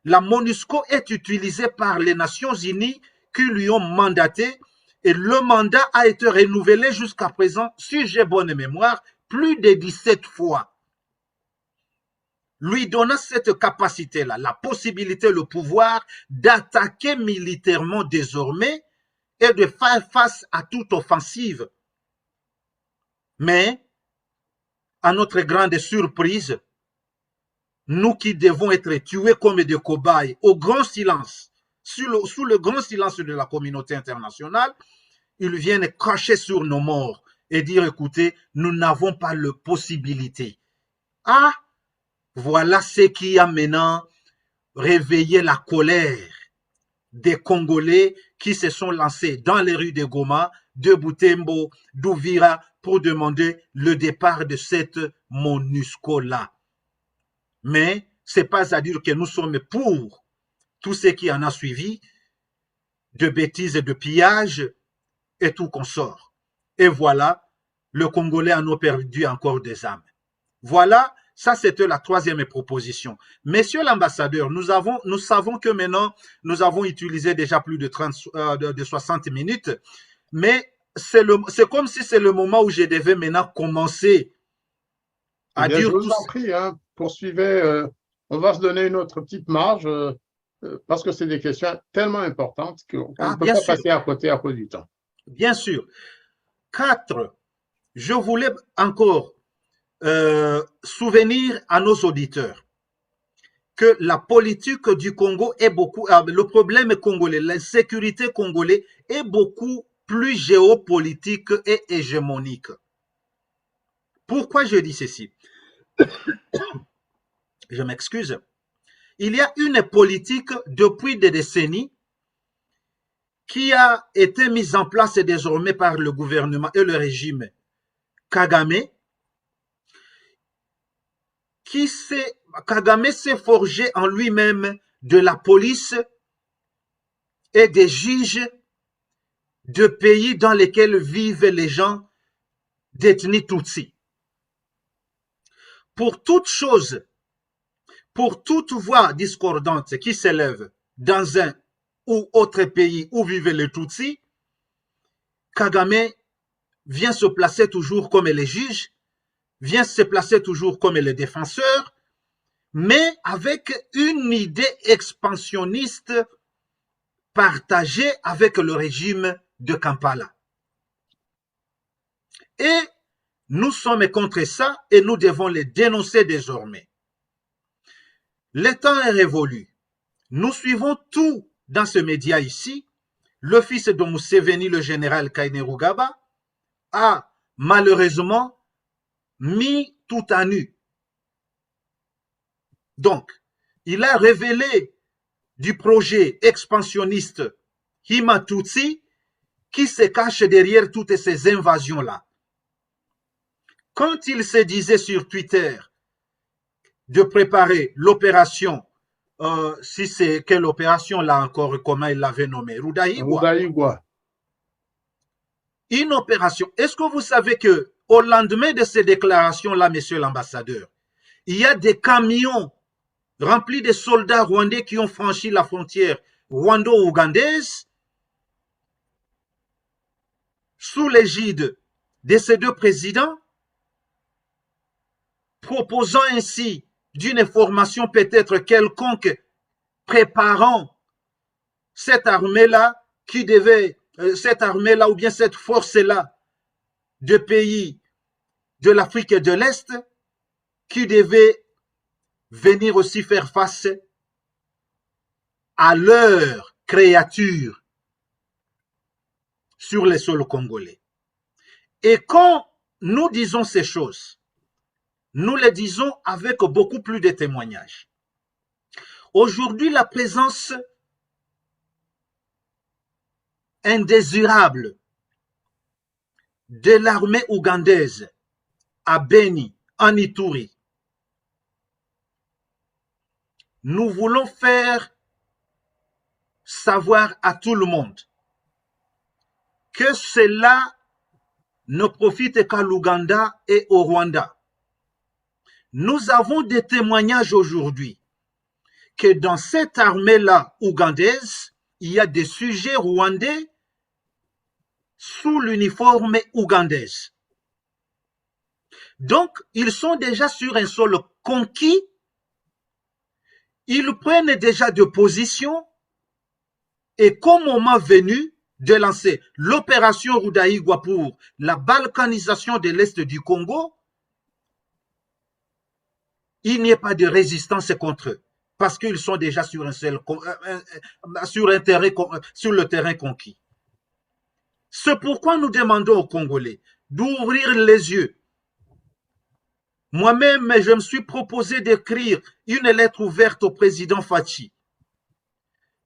La MONUSCO est utilisée par les Nations Unies qui lui ont mandaté et le mandat a été renouvelé jusqu'à présent, si j'ai bonne mémoire, plus de 17 fois. Lui donnant cette capacité-là, la possibilité, le pouvoir d'attaquer militairement désormais et de faire face à toute offensive. Mais, à notre grande surprise, nous qui devons être tués comme des cobayes au grand silence, sous le grand silence de la communauté internationale, ils viennent cracher sur nos morts et dire, écoutez, nous n'avons pas la possibilité. Ah, voilà ce qui a maintenant réveillé la colère des Congolais qui se sont lancés dans les rues de Goma, de Butembo, d'Uvira pour demander le départ de cette MONUSCO-là. Mais ce n'est pas à dire que nous sommes pour tout ce qui en a suivi, de bêtises et de pillages et tout consort. Et voilà, le Congolais en a perdu encore des âmes. Voilà, ça c'était la troisième proposition. Monsieur l'ambassadeur, nous savons que maintenant, nous avons utilisé déjà plus de 60 minutes, mais c'est comme si c'est le moment où je devais maintenant commencer à dire... Je vous en prie, hein, poursuivez, on va se donner une autre petite marge, parce que c'est des questions tellement importantes qu'on ne peut pas passer à côté à cause du temps. Bien sûr. 4, je voulais encore souvenir à nos auditeurs que la politique du Congo est beaucoup, le problème congolais, l'insécurité congolaise est beaucoup plus géopolitique et hégémonique. Pourquoi je dis ceci? Je m'excuse. Il y a une politique depuis des décennies qui a été mise en place désormais par le gouvernement et le régime Kagame, Kagame s'est forgé en lui-même de la police et des juges de pays dans lesquels vivent les gens d'ethnie Tutsi. Pour toute chose, pour toute voix discordante qui s'élève dans un ou autre pays où vivent les Tutsis, Kagame vient se placer toujours comme les juges, vient se placer toujours comme les défenseurs, mais avec une idée expansionniste partagée avec le régime de Kampala. Et nous sommes contre ça et nous devons les dénoncer désormais. Le temps est révolu. Nous suivons tout dans ce média ici. Le fils de Museveni, le général Kainerugaba, a malheureusement mis tout à nu. Donc, il a révélé du projet expansionniste Hima-Tutsi qui se cache derrière toutes ces invasions-là. Quand il se disait sur Twitter de préparer l'opération, si c'est quelle opération là encore, comment il l'avait nommé, Rudaigwa. Une opération. Est-ce que vous savez que au lendemain de ces déclarations-là, monsieur l'ambassadeur, il y a des camions remplis de soldats rwandais qui ont franchi la frontière rwando-ougandaise sous l'égide de ces deux présidents, proposant ainsi d'une information peut-être quelconque, préparant cette armée-là qui devait, cette armée-là ou bien cette force-là de pays de l'Afrique de l'Est qui devait venir aussi faire face à leurs créatures sur les sols congolais. Et quand nous disons ces choses, nous les disons avec beaucoup plus de témoignages. Aujourd'hui, la présence indésirable de l'armée ougandaise à Beni, en Ituri, nous voulons faire savoir à tout le monde que cela ne profite qu'à l'Ouganda et au Rwanda. Nous avons des témoignages aujourd'hui que dans cette armée-là ougandaise, il y a des sujets rwandais sous l'uniforme ougandaise. Donc, ils sont déjà sur un sol conquis, ils prennent déjà de position et qu'au moment venu de lancer l'opération Rudaigwa pour la balkanisation de l'Est du Congo, il n'y ait pas de résistance contre eux, parce qu'ils sont déjà sur le terrain conquis. C'est pourquoi nous demandons aux Congolais d'ouvrir les yeux. Moi-même, je me suis proposé d'écrire une lettre ouverte au président Fachi,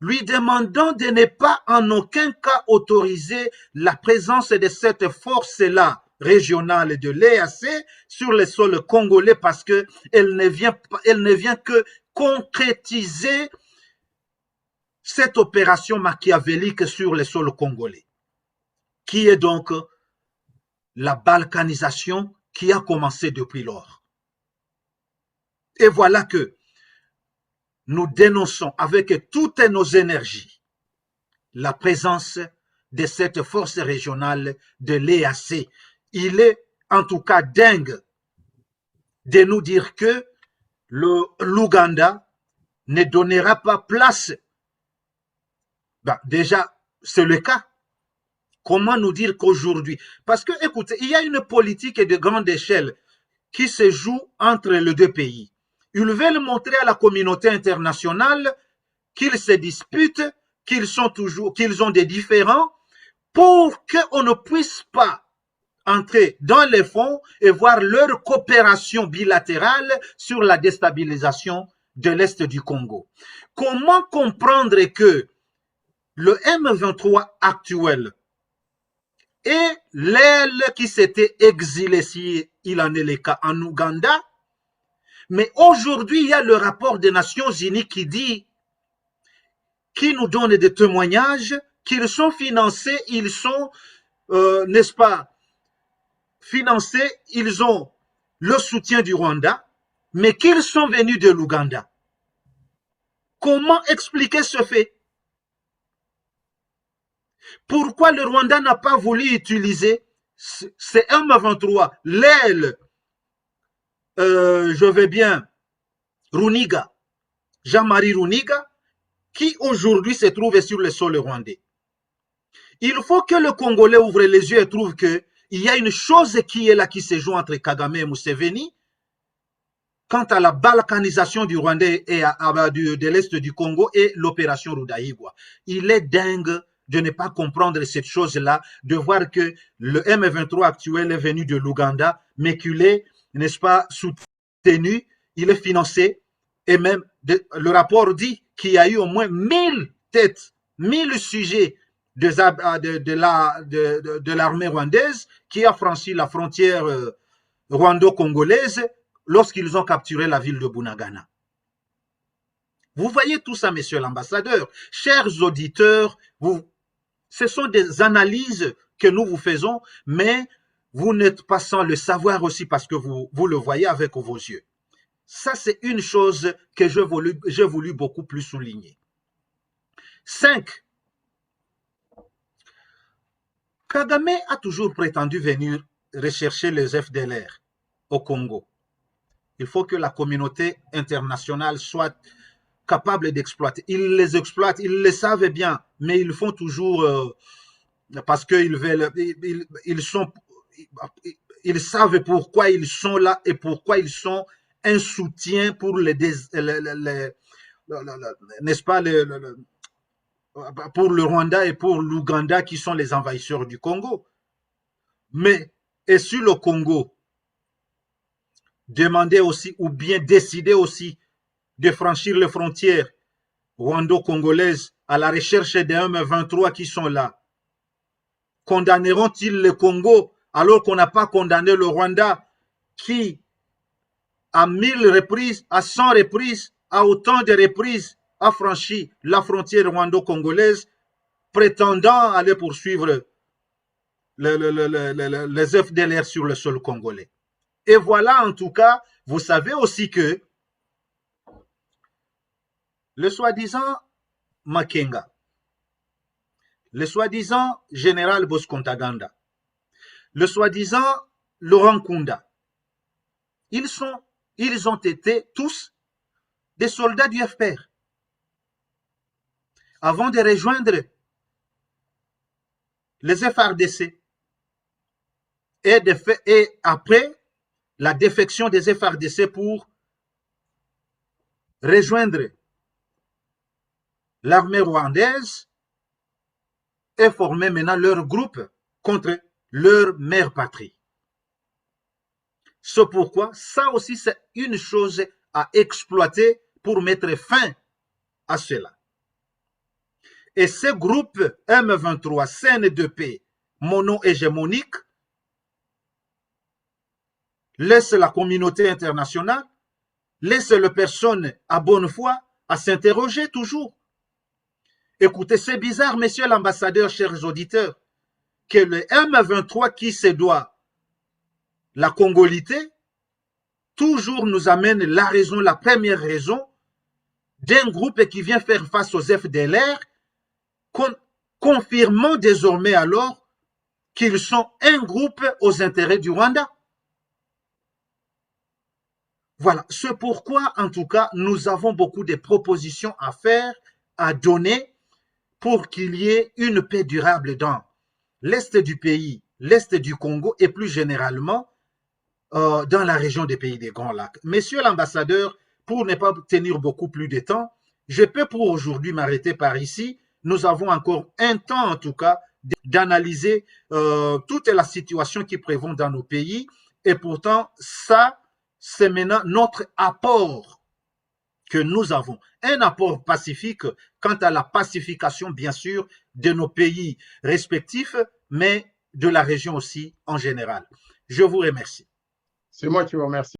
lui demandant de ne pas en aucun cas autoriser la présence de cette force-là régionale de l'EAC sur le sol congolais parce qu'elle ne vient que concrétiser cette opération machiavélique sur le sol congolais, qui est donc la balkanisation qui a commencé depuis lors. Et voilà que nous dénonçons avec toutes nos énergies la présence de cette force régionale de l'EAC. Il est en tout cas dingue de nous dire que l'Ouganda ne donnera pas place. Ben, déjà, c'est le cas. Comment nous dire qu'aujourd'hui, parce que écoutez, il y a une politique de grande échelle qui se joue entre les deux pays. Ils veulent montrer à la communauté internationale qu'ils se disputent, qu'ils ont des différends, pour qu'on ne puisse pas entrer dans les fonds et voir leur coopération bilatérale sur la déstabilisation de l'Est du Congo. Comment comprendre que le M23 actuel et l'aile qui s'était exilée, si il en est le cas, en Ouganda, mais aujourd'hui, il y a le rapport des Nations Unies qui nous donne des témoignages qu'ils sont financés, ils sont, n'est-ce pas, financés, ils ont le soutien du Rwanda, mais qu'ils sont venus de l'Ouganda. Comment expliquer ce fait? Pourquoi le Rwanda n'a pas voulu utiliser ces M23, l'aile, je vais bien, Runiga, Jean-Marie Runiga, qui aujourd'hui se trouve sur le sol rwandais? Il faut que le Congolais ouvre les yeux et trouve qu'il y a une chose qui est là, qui se joue entre Kagame et Museveni, quant à la balkanisation du Rwandais et de l'Est du Congo et l'opération Rudaïgwa. Il est dingue de ne pas comprendre cette chose-là, de voir que le M23 actuel est venu de l'Ouganda, mais qu'il est, n'est-ce pas, soutenu, il est financé, et même le rapport dit qu'il y a eu au moins 1000 têtes, 1000 sujets de l'armée rwandaise qui a franchi la frontière rwando-congolaise lorsqu'ils ont capturé la ville de Bunagana. Vous voyez tout ça, monsieur l'ambassadeur. Chers auditeurs, ce sont des analyses que nous vous faisons, mais vous n'êtes pas sans le savoir aussi parce que vous le voyez avec vos yeux. Ça, c'est une chose que j'ai voulu beaucoup plus souligner. 5. Kagame a toujours prétendu venir rechercher les FDLR au Congo. Il faut que la communauté internationale soit capable d'exploiter. Ils les exploitent, ils le savent bien, mais ils font toujours parce qu'ils veulent, ils savent pourquoi ils sont là et pourquoi ils sont un soutien pour n'est-ce pas, pour le Rwanda et pour l'Ouganda qui sont les envahisseurs du Congo. Mais, et sur le Congo, demander aussi ou bien décider aussi de franchir les frontières rwando-congolaises à la recherche des M23 qui sont là. Condamneront-ils le Congo alors qu'on n'a pas condamné le Rwanda qui, à 1000 reprises, à 100 reprises, à autant de reprises, a franchi la frontière rwando-congolaise prétendant aller poursuivre les FDLR sur le sol congolais. Et voilà, en tout cas, vous savez aussi que le soi-disant Makenga, le soi-disant général Bosco-Ntaganda, le soi-disant Laurent Kunda, ils ont été tous des soldats du FPR. Avant de rejoindre les FRDC et après la défection des FRDC pour rejoindre l'armée rwandaise et former maintenant leur groupe contre leur mère patrie. C'est pourquoi ça aussi c'est une chose à exploiter pour mettre fin à cela. Et ce groupe M23 CN2P mono-hégémonique laisse la communauté internationale, laisse les personnes à bonne foi à s'interroger toujours. Écoutez, c'est bizarre, monsieur l'ambassadeur, chers auditeurs, que le M23 qui se doit la congolité, toujours nous amène la raison, la première raison d'un groupe qui vient faire face aux FDLR, confirmant désormais alors qu'ils sont un groupe aux intérêts du Rwanda. Voilà, c'est pourquoi, en tout cas, nous avons beaucoup de propositions à faire, à donner, pour qu'il y ait une paix durable dans l'Est du pays, l'Est du Congo et plus généralement dans la région des pays des Grands Lacs. Monsieur l'ambassadeur, pour ne pas tenir beaucoup plus de temps, je peux pour aujourd'hui m'arrêter par ici. Nous avons encore un temps, en tout cas, d'analyser toute la situation qui prévaut dans nos pays. Et pourtant, ça, c'est maintenant notre apport que nous avons. Un apport pacifique quant à la pacification, bien sûr, de nos pays respectifs, mais de la région aussi en général. Je vous remercie. C'est moi qui vous remercie.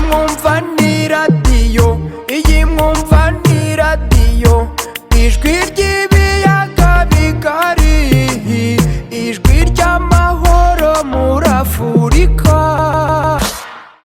mwumva ni radiyo, iyi mwumva ni radiyo, ijwi